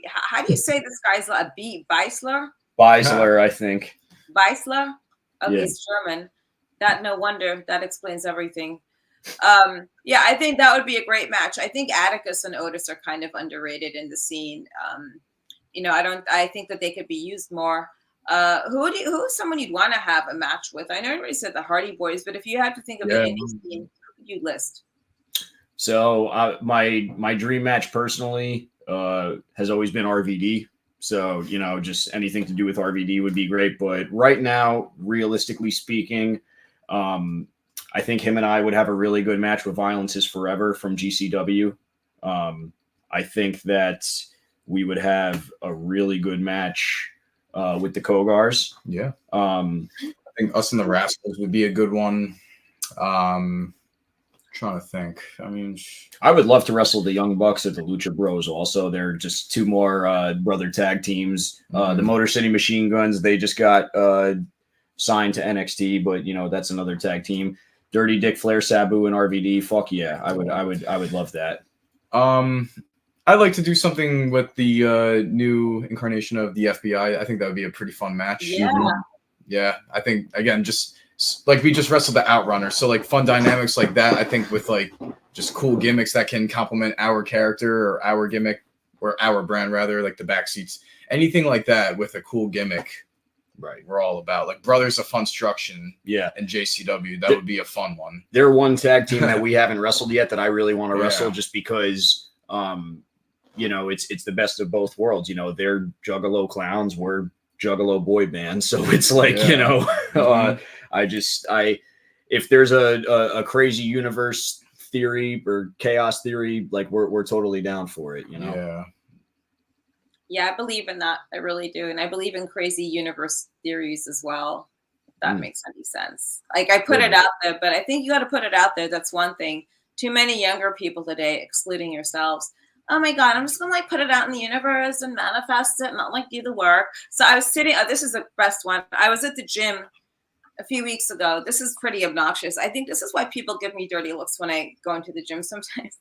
How do you say this guy's Beisler? Beisler, I think. Beisler? Okay, It's German. No wonder. That explains everything. Yeah, I think that would be a great match. I think Atticus and Otis are kind of underrated in the scene. I think that they could be used more. Who's someone you'd want to have a match with? I know everybody said the Hardy Boys, but if you had to think of the Yeah. indie scene, who would you list? So my dream match personally has always been RVD. So just anything to do with RVD would be great. But right now, realistically speaking, I think him and I would have a really good match with Violence is Forever from GCW. I think that we would have a really good match with the Kogars. Yeah. I think us and the Rascals would be a good one. Trying to think. I mean, I would love to wrestle the Young Bucks at the Lucha Bros also. They're just two more brother tag teams. The Motor City Machine Guns, they just got signed to NXT, but that's another tag team. Dirty Dick Flair, Sabu, and RVD. Fuck yeah. I would love that. I'd like to do something with the new incarnation of the FBI. I think that would be a pretty fun match. Yeah. Yeah. I think, again, just like we just wrestled the Outrunner. So like fun dynamics like that, I think with like just cool gimmicks that can complement our character or our gimmick or our brand rather, like the Backseats, anything like that with a cool gimmick. Right. We're all about like Brothers of Funstruction. Yeah. And JCW. That would be a fun one. They're one tag team that we haven't wrestled yet that I really want to wrestle just because, it's the best of both worlds. They're Juggalo clowns. We're Juggalo boy band. So it's like, if there's a crazy universe theory or chaos theory, like we're totally down for it, Yeah. Yeah, I believe in that. I really do. And I believe in crazy universe theories as well. If that makes any sense. Like I put it out there, but I think you got to put it out there. That's one thing. Too many younger people today, excluding yourselves. Oh my God, I'm just going to like put it out in the universe and manifest it, not like do the work. So I was sitting, this is the best one. I was at the gym a few weeks ago. This is pretty obnoxious. I think this is why people give me dirty looks when I go into the gym sometimes.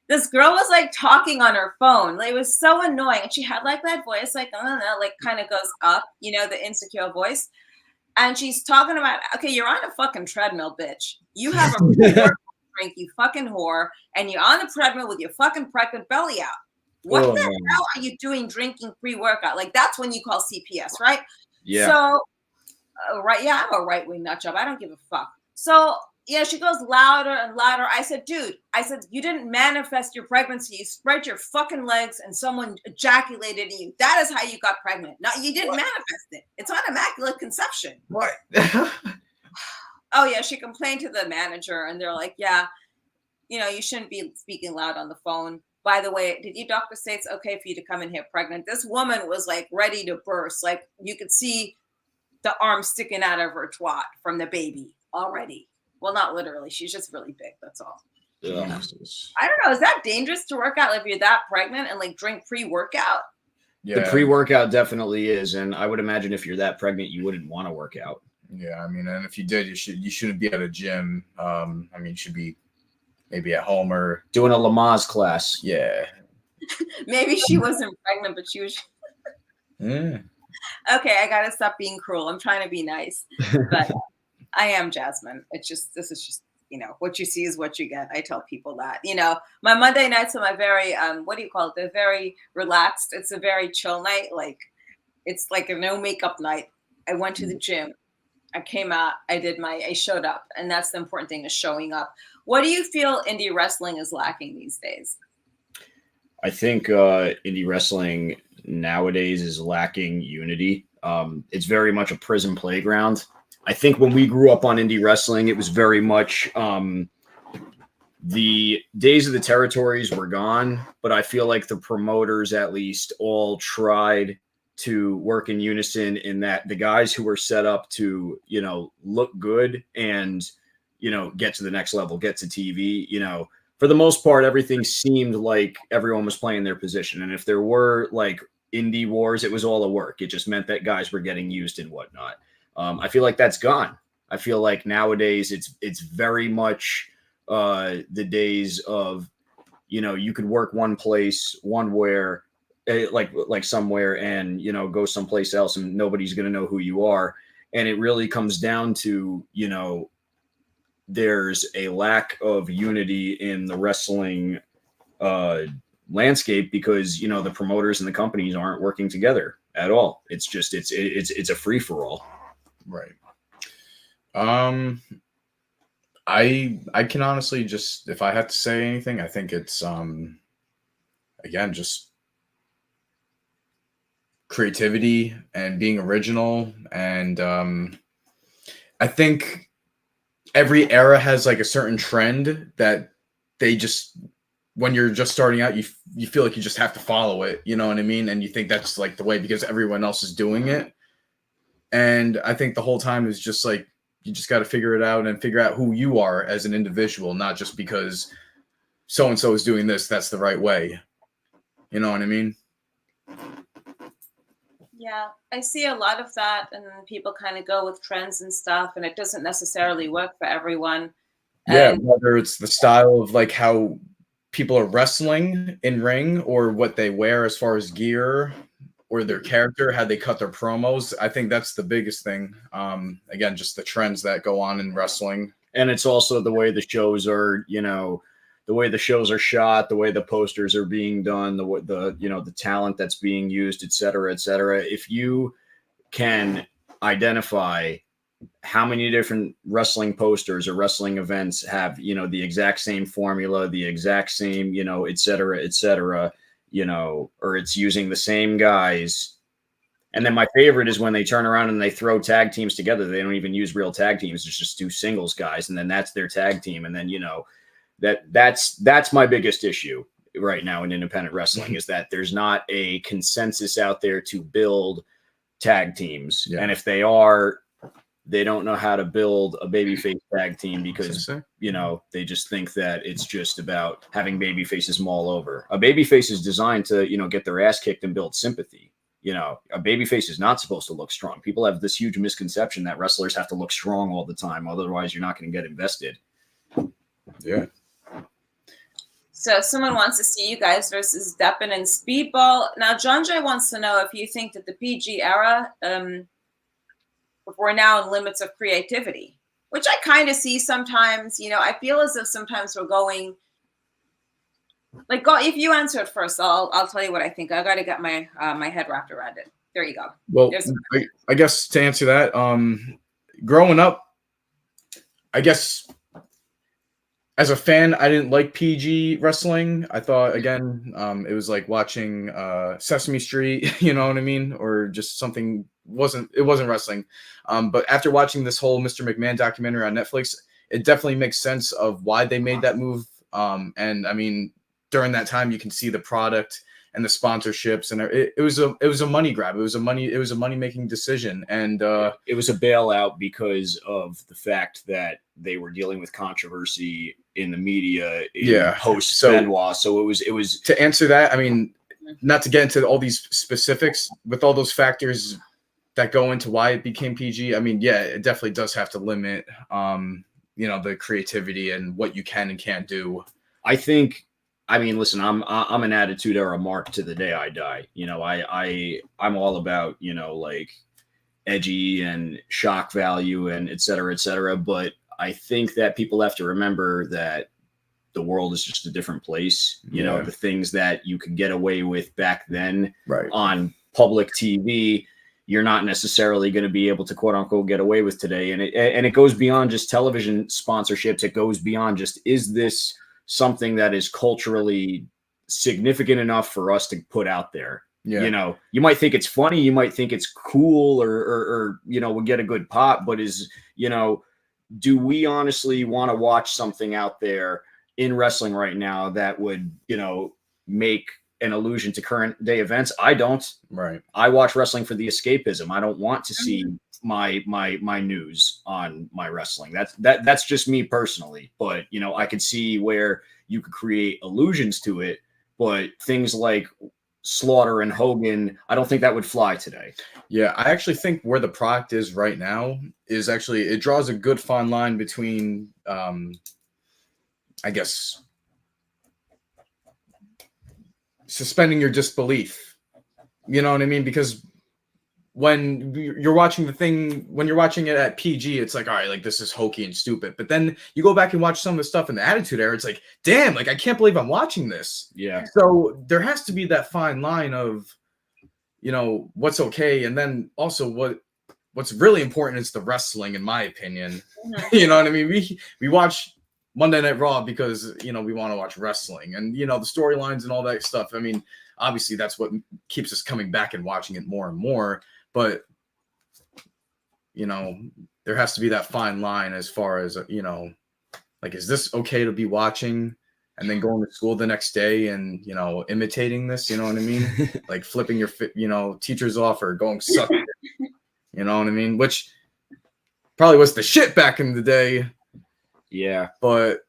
This girl was like talking on her phone. Like, it was so annoying. And she had like that voice, like, I don't know, like kind of goes up, the insecure voice. And she's talking about, okay, you're on a fucking treadmill, bitch. You have a drink, you fucking whore. And you're on the treadmill with your fucking pregnant belly out. What the hell are you doing drinking pre-workout? Like, that's when you call CPS, right? Yeah. So, right. Yeah, I'm a right-wing nut job. I don't give a fuck. So, she goes louder and louder. I said, dude, you didn't manifest your pregnancy. You spread your fucking legs and someone ejaculated in you. That is how you got pregnant. No, you didn't manifest it. It's not immaculate conception. What? Oh, yeah. She complained to the manager and they're like, yeah, you shouldn't be speaking loud on the phone. By the way, did your doctor say it's okay for you to come in here pregnant? This woman was like ready to burst. Like you could see the arm sticking out of her twat from the baby already. Well, not literally. She's just really big. That's all. Yeah. I don't know. Is that dangerous to work out if you're that pregnant and like drink pre-workout? Yeah. The pre-workout definitely is. And I would imagine if you're that pregnant, you wouldn't want to work out. Yeah. I mean, and if you did, you shouldn't be at a gym. You should be maybe at home or doing a Lamaze class. Yeah. Maybe she wasn't pregnant, but she was. Yeah. Okay. I got to stop being cruel. I'm trying to be nice, but I am Jasmin. This is just, what you see is what you get. I tell people that, my Monday nights are my very, what do you call it? They're very relaxed. It's a very chill night. Like it's like a no makeup night. I went to the gym. I came out, I showed up, and that's the important thing is showing up. What do you feel indie wrestling is lacking these days? I think indie wrestling nowadays is lacking unity. It's very much a prison playground. I think when we grew up on indie wrestling, it was very much the days of the territories were gone, but I feel like the promoters at least all tried to work in unison in that the guys who were set up to, look good and, get to the next level, get to TV, for the most part, everything seemed like everyone was playing their position. And if there were like indie wars, it was all a work. It just meant that guys were getting used and whatnot. I feel like that's gone. I feel like nowadays it's very much the days of, you could work one place, like somewhere and, go someplace else and nobody's going to know who you are. And it really comes down to, there's a lack of unity in the wrestling landscape because the promoters and the companies aren't working together at all. It's just it's a free for all. Right. I can honestly just, if I had to say anything, I think it's again just creativity and being original, and I think every era has like a certain trend that they just, when you're just starting out, you feel like you just have to follow it, you know what I mean? And you think that's like the way because everyone else is doing it. And I think the whole time is just like, you just got to figure it out and figure out who you are as an individual, not just because so-and-so is doing this, that's the right way. You know what I mean? Yeah, I see a lot of that, and then people kind of go with trends and stuff, and it doesn't necessarily work for everyone. Yeah, And whether it's the style of like how people are wrestling in ring or what they wear as far as gear or their character, how they cut their promos. I think that's the biggest thing. Again, just the trends that go on in wrestling. And it's also the way the shows are, the way the shows are shot, the way the posters are being done, the talent that's being used, et cetera, et cetera. If you can identify how many different wrestling posters or wrestling events have, the exact same formula, the exact same, et cetera, or it's using the same guys. And then my favorite is when they turn around and they throw tag teams together. They don't even use real tag teams. It's just two singles guys. And then that's their tag team. And then, that's my biggest issue right now in independent wrestling is that there's not a consensus out there to build tag teams. Yeah. And if they are, they don't know how to build a babyface tag team because, they just think that it's just about having baby faces maul over. A babyface is designed to, get their ass kicked and build sympathy. A babyface is not supposed to look strong. People have this huge misconception that wrestlers have to look strong all the time. Otherwise, you're not going to get invested. Yeah. so someone wants to see you guys versus Deppin and Speedball. Now, John Jay wants to know if you think that the PG era, we're now in limits of creativity, which I kind of see sometimes. I feel as if sometimes we're going, like, go. If you answer it first, I'll tell you what I think. I got to get my my head wrapped around it. There you go. Well, I guess to answer that, growing up, I guess as a fan, I didn't like PG wrestling. I thought, again, it was like watching Sesame Street, you know what I mean? Or just something, it wasn't wrestling. But after watching this whole Mr. McMahon documentary on Netflix, it definitely makes sense of why they made that move. And I mean, during that time, you can see the product and the sponsorships, and it was a money grab. It was a money making decision, and it was a bailout because of the fact that they were dealing with controversy in the media post Benoit. So it was to answer that. I mean, not to get into all these specifics with all those factors that go into why it became PG. I mean, yeah, it definitely does have to limit the creativity and what you can and can't do. I mean, listen, I'm an attitude era mark to the day I die. I'm all about, like edgy and shock value and et cetera, et cetera. But I think that people have to remember that the world is just a different place. The things that you could get away with back then on public TV, you're not necessarily going to be able to quote unquote get away with today. And it goes beyond just television sponsorships. It goes beyond just, is this something that is culturally significant enough for us to put out there? Yeah. You might think it's funny, you might think it's cool, or would get a good pop, but do we honestly want to watch something out there in wrestling right now that would, make an allusion to current day events? I don't. Right. I watch wrestling for the escapism. I don't want to see my news on my wrestling. That's just me personally. But I could see where you could create allusions to it, but things like Slaughter and Hogan, I don't think that would fly today. Yeah, I actually think where the product is right now is actually, it draws a good fine line between I guess suspending your disbelief. You know what I mean? Because when you're watching the thing, when you're watching it at PG, it's like, all right, like this is hokey and stupid. But then you go back and watch some of the stuff in the Attitude Era, it's like, damn, like I can't believe I'm watching this. Yeah. So there has to be that fine line of, you know, what's okay, and then also what's really important is the wrestling, in my opinion. You know what I mean? We watch Monday Night Raw because, you know, we want to watch wrestling, and, you know, the storylines and all that stuff. I mean, obviously that's what keeps us coming back and watching it more and more. But, you know, there has to be that fine line as far as, you know, like, is this okay to be watching and then going to school the next day and, you know, imitating this, you know what I mean? Like flipping your, you know, teachers off or going suck it, you know what I mean? Which probably was the shit back in the day. Yeah. But,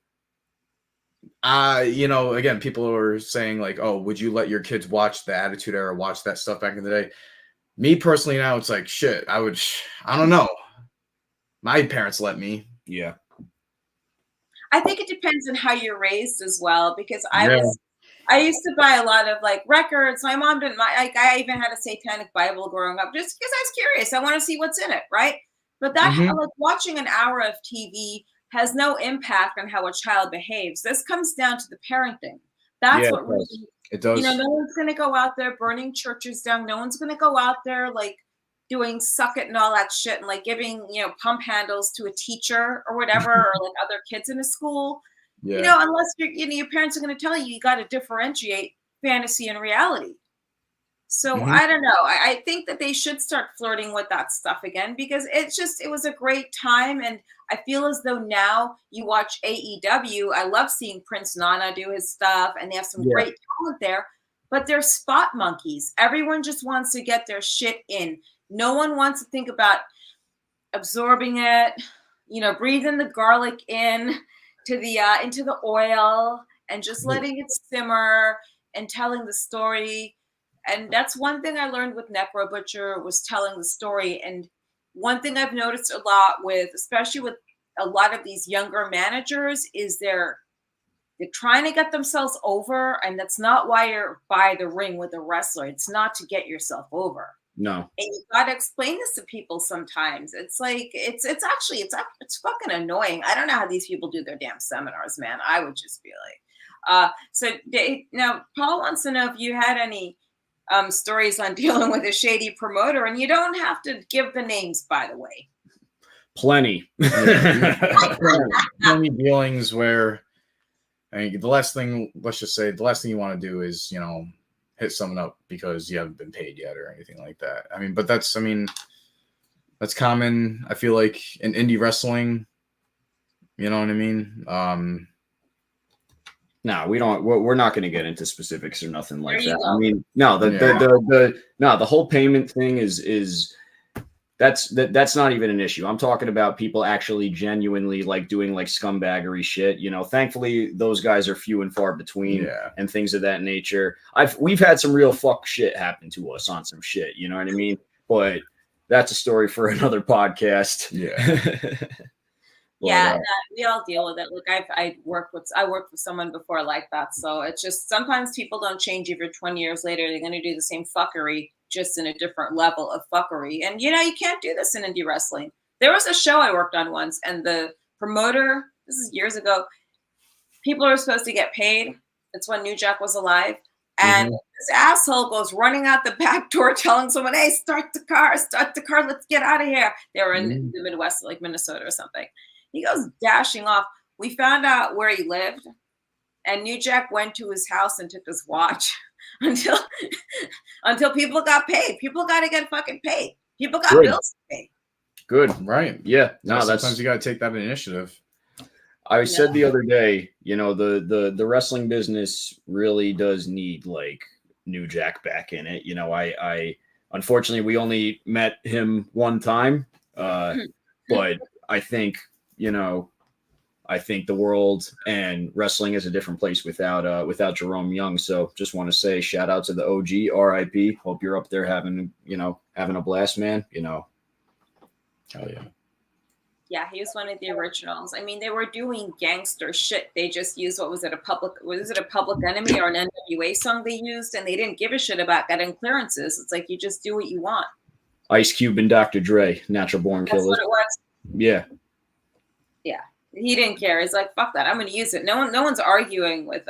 you know, again, people are saying like, oh, would you let your kids watch the Attitude Era, watch that stuff back in the day? Me personally, now it's like, shit, I don't know. My parents let me. Yeah. I think it depends on how you're raised as well, because Yeah. I used to buy a lot of like records. My mom didn't, like, I even had a Satanic Bible growing up just because I was curious. I want to see what's in it, right? But that, like, watching an hour of TV has no impact on how a child behaves. This comes down to the parenting. That's what really, it does. you know, no one's going to go out there burning churches down. No one's going to go out there like doing suck it and all that shit and like giving, you know, pump handles to a teacher or whatever, or like other kids in a school. Yeah. You know, unless you know, your parents are going to tell you got to differentiate fantasy and reality. So I don't know. I think that they should start flirting with that stuff again, because it was a great time. And I feel as though now you watch AEW. I love seeing Prince Nana do his stuff, and they have some great talent there, but they're spot monkeys. Everyone just wants to get their shit in. No one wants to think about absorbing it, you know, breathing the garlic in to the into the oil and just letting it simmer and telling the story. And that's one thing I learned with Necro Butcher, was telling the story. And one thing I've noticed a lot with, especially with a lot of these younger managers, is they're trying to get themselves over. And that's not why you're by the ring with a wrestler. It's not to get yourself over. No. And you got to explain this to people sometimes. It's like, it's fucking annoying. I don't know how these people do their damn seminars, man. I would just be like, now Paul wants to know if you had any stories on dealing with a shady promoter, and you don't have to give the names, by the way. Plenty. Many dealings where, I mean, the last thing you want to do is, you know, hit someone up because you haven't been paid yet or anything like that. I mean, but that's common. I feel like in indie wrestling, you know what I mean? No, we don't. We're not going to get into specifics or nothing like that. Go. I mean, no, the whole payment thing is that's not even an issue. I'm talking about people actually genuinely like doing like scumbaggery shit. You know, thankfully those guys are few and far between, and things of that nature. We've had some real fuck shit happen to us on some shit. You know what I mean? But that's a story for another podcast. Yeah. Yeah, we all deal with it. Look, I worked with someone before like that. So it's just, sometimes people don't change. If you're 20 years later, they're going to do the same fuckery, just in a different level of fuckery. And, you know, you can't do this in indie wrestling. There was a show I worked on once, and the promoter, this is years ago, people are supposed to get paid. It's when New Jack was alive. And this asshole goes running out the back door telling someone, hey, start the car, let's get out of here. They were in the Midwest, like Minnesota or something. He goes dashing off. We found out where he lived, and New Jack went to his house and took his watch until people got paid. People got to get fucking paid. People got bills to pay. Good, right? Yeah. No, sometimes you got to take that initiative. I said the other day, you know, the wrestling business really does need like New Jack back in it. You know, I unfortunately we only met him one time, but I think, you know, I think the world and wrestling is a different place without Jerome Young. So just want to say shout out to the OG, RIP. Hope you're up there having a blast, man. You know. Oh yeah. Yeah, he was one of the originals. I mean, they were doing gangster shit. They just used, was it a Public Enemy or an NWA song they used, and they didn't give a shit about getting clearances. It's like, you just do what you want. Ice Cube and Dr. Dre, natural born That's killers. what it was. Yeah. Yeah, he didn't care. He's like, fuck that. I'm going to use it. No one's arguing with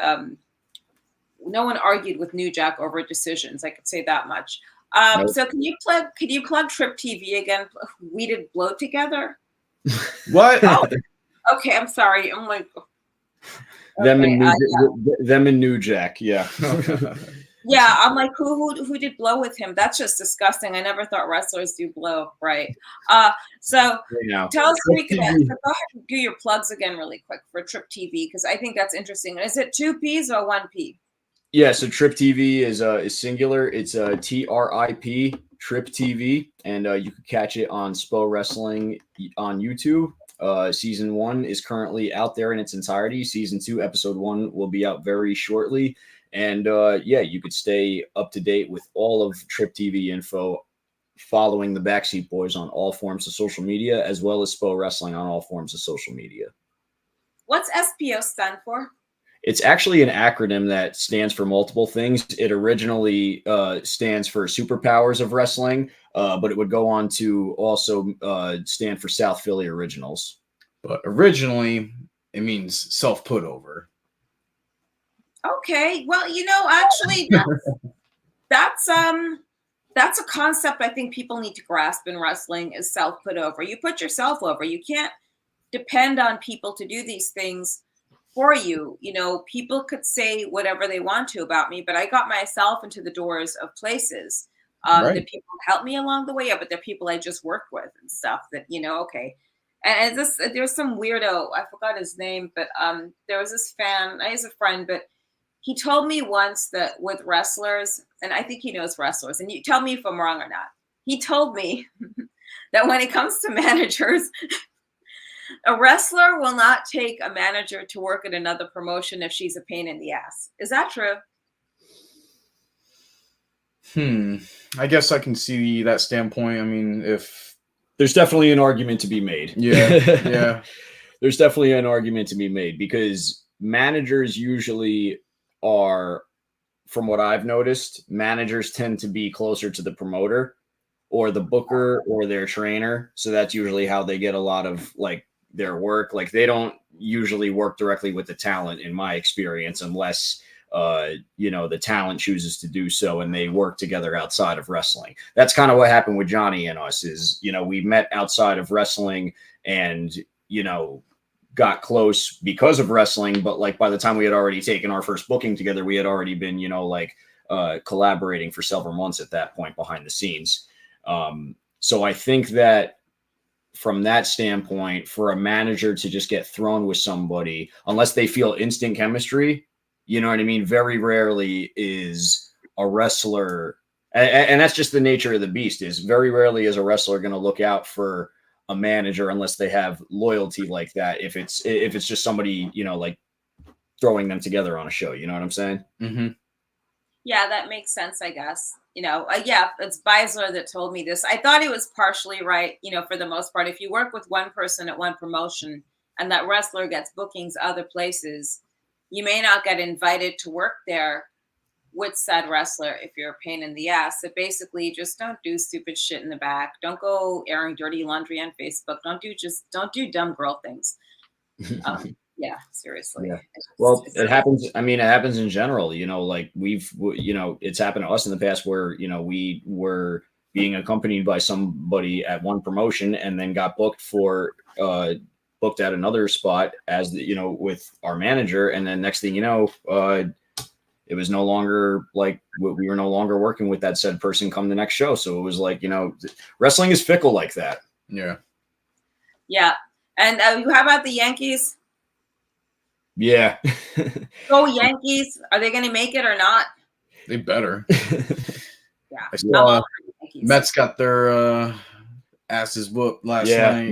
no one argued with New Jack over decisions. I could say that much. Nope. So can you plug Trip TV again? We did blow together. What? Oh, okay. I'm sorry. I'm like, Them okay, and New Jack. Yeah. yeah. I'm like, who did blow with him? That's just disgusting. I never thought wrestlers do blow, right? So tell us so we can go ahead and do your plugs again really quick for Trip TV, because I think that's interesting. Is it 2 P's or 1 P? Yeah, so Trip TV is singular. It's TRIP, Trip TV, and you can catch it on SPO Wrestling on YouTube. Season 1 is currently out there in its entirety. Season 2, episode 1 will be out very shortly. And yeah, you could stay up to date with all of Trip TV info following the Backseat Boys on all forms of social media, as well as SPO Wrestling on all forms of social media. What's SPO stand for? It's actually an acronym that stands for multiple things. It originally stands for Superpowers of Wrestling, but it would go on to also stand for South Philly Originals. But originally, it means self-put over. Okay, well, actually, that's a concept I think people need to grasp in wrestling is self-put over. You put yourself over. You can't depend on people to do these things for you. People could say whatever they want to about me, but I got myself into the doors of places. Right. The people helped me along the way, but they're people I just worked with and stuff that, okay. And there's some weirdo, I forgot his name, but there was this fan, he's a friend, but he told me once that with wrestlers, and I think he knows wrestlers, and you tell me if I'm wrong or not. He told me that when it comes to managers, a wrestler will not take a manager to work at another promotion if she's a pain in the ass. Is that true? I guess I can see that standpoint. I mean, if there's definitely an argument to be made. Yeah. There's definitely an argument to be made because managers usually are, from what I've noticed, managers tend to be closer to the promoter or the booker or their trainer. So that's usually how they get a lot of their work. They don't usually work directly with the talent, in my experience, unless the talent chooses to do so and they work together outside of wrestling. That's kind of what happened with Johnny and us is, we met outside of wrestling and, got close because of wrestling. But by the time we had already taken our first booking together, we had already been, collaborating for several months at that point behind the scenes. So I think that from that standpoint, for a manager to just get thrown with somebody, unless they feel instant chemistry, you know what I mean? Very rarely is a wrestler, and that's just the nature of the beast, is very rarely is a wrestler going to look out for a manager unless they have loyalty like that. If it's just somebody, throwing them together on a show, you know what I'm saying? Mm-hmm. Yeah, that makes sense, I guess. Yeah, it's Beisler that told me this. I thought he was partially right, for the most part. If you work with one person at one promotion and that wrestler gets bookings other places, you may not get invited to work there with said wrestler if you're a pain in the ass. So basically, just don't do stupid shit in the back. Don't go airing dirty laundry on Facebook. Don't do dumb girl things. Yeah, seriously. Yeah. Well, it happens. I mean, it happens in general, it's happened to us in the past where, we were being accompanied by somebody at one promotion and then got booked at another spot as with our manager. And then next thing you know, it was no longer we were no longer working with that said person come the next show. So it was wrestling is fickle like that. Yeah. Yeah. And how about the Yankees? Yeah. Go Yankees. Are they going to make it or not? They better. Yeah. I saw Mets got their asses whooped last night.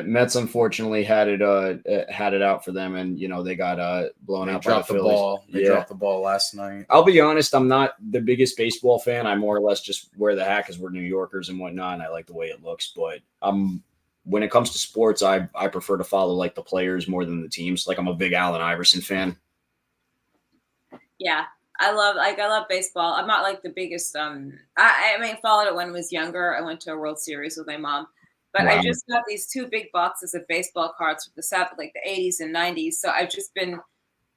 Mets unfortunately had it out for them, and they got blown out by the Phillies. They dropped the ball last night. I'll be honest, I'm not the biggest baseball fan. I more or less just wear the hat because we're New Yorkers and whatnot, and I like the way it looks. But when it comes to sports, I prefer to follow the players more than the teams. I'm a big Allen Iverson fan. Yeah. I love baseball. I'm not like the biggest I mean followed it when I was younger. I went to a World Series with my mom. But I Wow. just got these 2 big boxes of baseball cards from the 80s and 90s. So I've just been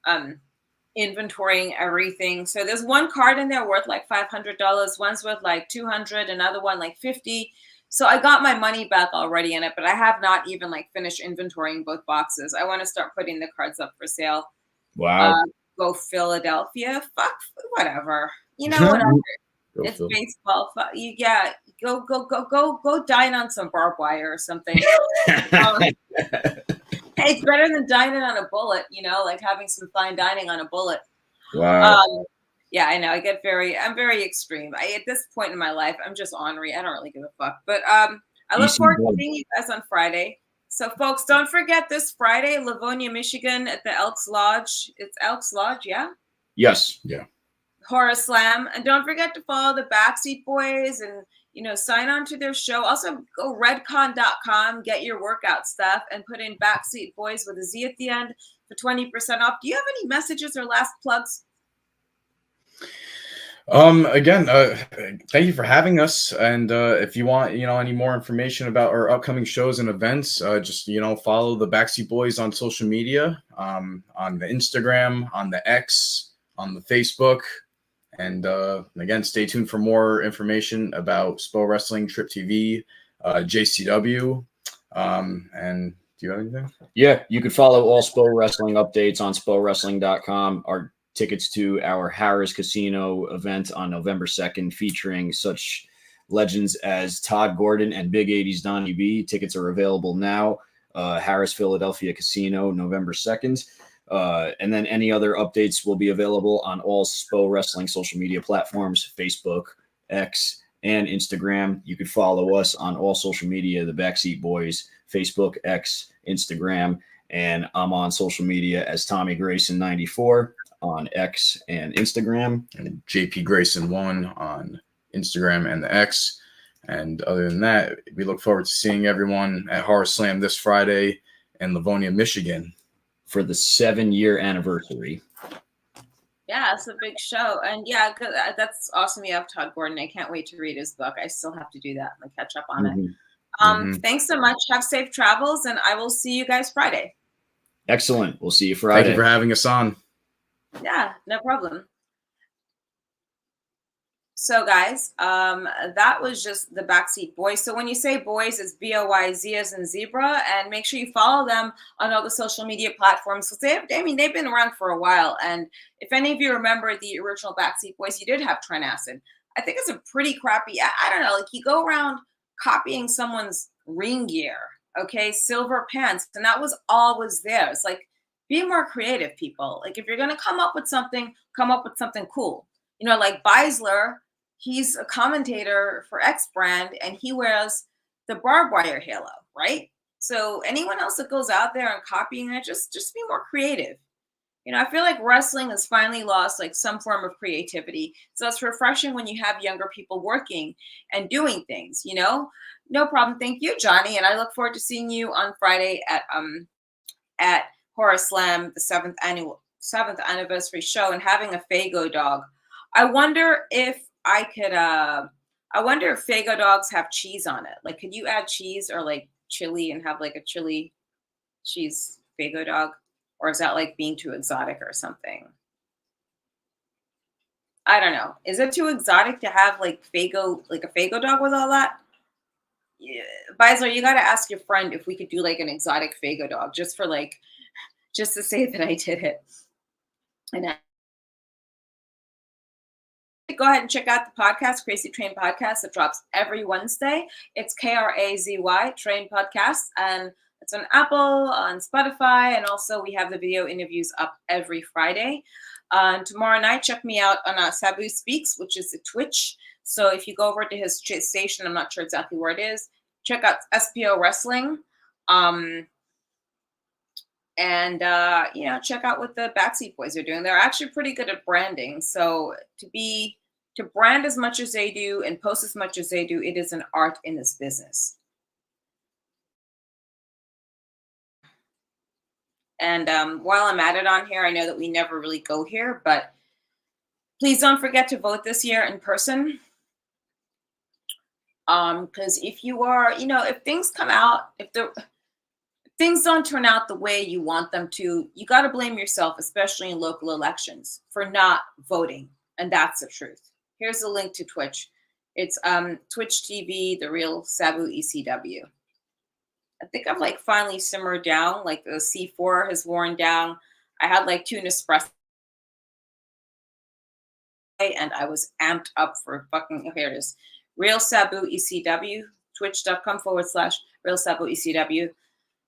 um inventorying everything. So there's one card in there worth like $500. One's worth like 200, another one like 50. So I got my money back already in it, but I have not even like finished inventorying both boxes. I want to start putting the cards up for sale. Wow. Uh, Go Philadelphia. Fuck whatever. You know, whatever. Go It's Phil. baseball. Yeah. Go dine on some barbed wire or something. Hey, it's better than dining on a bullet, like having some fine dining on a bullet. Wow. Yeah, I know. I'm very extreme. At this point in my life, I'm just ornery. I don't really give a fuck. But I look EC forward to Blood. seeing you guys on Friday. So, folks, don't forget this Friday, Livonia, Michigan, at the Elks Lodge. It's Elks Lodge, yeah? Yes. Horror Slam. And don't forget to follow the Backseat Boys and, sign on to their show. Also, go redcon.com, get your workout stuff, and put in Backseat Boys with a Z at the end for 20% off. Do you have any messages or last plugs? Again, thank you for having us. And if you want, any more information about our upcoming shows and events, just follow the Backseat Boys on social media, on the Instagram, on the X, on the Facebook, and again, stay tuned for more information about SPO Wrestling, Trip TV, JCW, and do you have anything? Yeah, you can follow all SPO Wrestling updates on spowrestling.com. Our tickets to our Harris Casino event on November 2nd, featuring such legends as Todd Gordon and Big 80s Donnie B. Tickets are available now. Harris Philadelphia Casino, November 2nd. And then any other updates will be available on all SPO Wrestling social media platforms, Facebook, X, and Instagram. You can follow us on all social media, the Backseat Boys, Facebook, X, Instagram, and I'm on social media as Tommy Grayson 94 on X and Instagram. And JP Grayson 1 on Instagram and the X. And other than that, we look forward to seeing everyone at Horror Slam this Friday in Livonia, Michigan, for the 7-year anniversary. Yeah, it's a big show. And yeah, that's awesome. You have Todd Gordon. I can't wait to read his book. I still have to do that and catch up on it. Thanks so much. Have safe travels, and I will see you guys Friday. Excellent. We'll see you Friday. Thank you for having us on. Yeah, no problem. So, guys, that was just the Backseat Boys. So when you say boys, it's BOYZ as in zebra, and make sure you follow them on all the social media platforms. Because they've been around for a while. And if any of you remember the original Backseat Boys, you did have Trent Acid. I think it's a pretty crappy. I don't know. Like you go around copying someone's ring gear, okay, silver pants, and that was all was there. It's like be more creative, people. Like if you're gonna come up with something cool. Like Beisler. He's a commentator for X brand and he wears the barbed wire halo, right? So anyone else that goes out there and copying it, just be more creative. I feel like wrestling has finally lost like some form of creativity. So it's refreshing when you have younger people working and doing things, No problem. Thank you, Johnny. And I look forward to seeing you on Friday at Horror Slam, the 7th anniversary show, and having a Fago dog. I wonder if Fago dogs have cheese on it. Like, could you add cheese or like chili and have like a chili cheese Fago dog? Or is that like being too exotic or something? I don't know. Is it too exotic to have like a Fago dog with all that? Yeah. Beisler, you got to ask your friend if we could do like an exotic Fago dog just to say that I did it. And go ahead and check out the podcast, Crazy Train Podcast, that drops every Wednesday. It's KRAZY Train Podcast, and it's on Apple, on Spotify, and also we have the video interviews up every Friday. Tomorrow night, check me out on Sabu Speaks, which is a Twitch. So if you go over to his station, I'm not sure exactly where it is, check out SPO Wrestling. And check out what the Backseat Boys are doing. They're actually pretty good at branding. So to brand as much as they do and post as much as they do, it is an art in this business. And while I'm at it on here, I know that we never really go here, but Please don't forget to vote this year in person. Because if you are, if things come out, if things don't turn out the way you want them to, you got to blame yourself, especially in local elections, for not voting. And that's the truth. Here's a link to Twitch. It's Twitch TV, The Real Sabu ECW. I think I've like finally simmered down. Like the C4 has worn down. I had like 2 Nespresso and I was amped up for fucking, oh, here it is. Real Sabu ECW, twitch.com/Real Sabu ECW.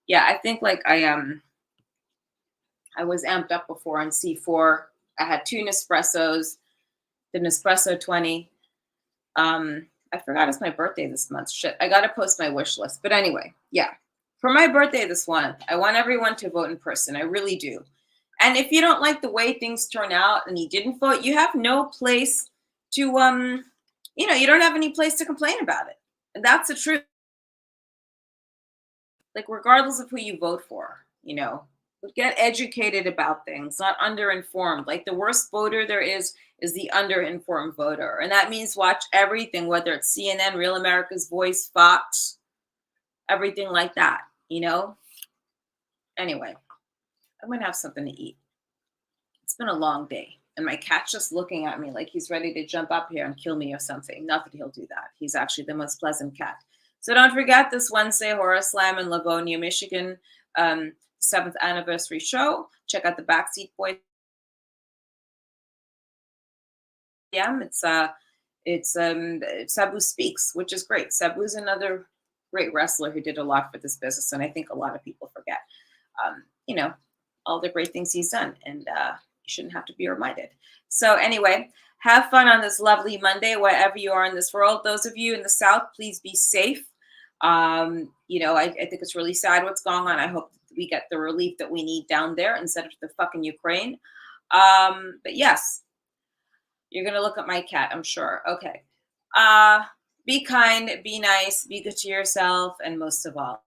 Yeah, I think like I was amped up before on C4. I had 2 Nespressos, the Nespresso 20. I forgot it's my birthday this month. Shit, I gotta post my wish list. But anyway, yeah. For my birthday this month, I want everyone to vote in person. I really do. And if you don't like the way things turn out and you didn't vote, you have no place to you don't have any place to complain about it. And that's the truth. Like, regardless of who you vote for, get educated about things, not underinformed. Like, the worst voter there is the underinformed voter. And that means watch everything, whether it's CNN, Real America's Voice, Fox, everything like that, Anyway, I'm going to have something to eat. It's been a long day. And my cat's just looking at me like he's ready to jump up here and kill me or something. Not that he'll do that. He's actually the most pleasant cat. So don't forget this Wednesday, Horror Slam in Livonia, Michigan, 7th anniversary show. Check out the Backseat Boys. Yeah, it's Sabu Speaks, which is great. Sabu's another great wrestler who did a lot for this business, and I think a lot of people forget, all the great things he's done, and you shouldn't have to be reminded. So anyway, have fun on this lovely Monday, wherever you are in this world. Those of you in the South, please be safe. I think it's really sad what's going on. I hope we get the relief that we need down there instead of the fucking Ukraine. But yes, you're going to look at my cat, I'm sure. Okay. Be kind, be nice, be good to yourself, and most of all,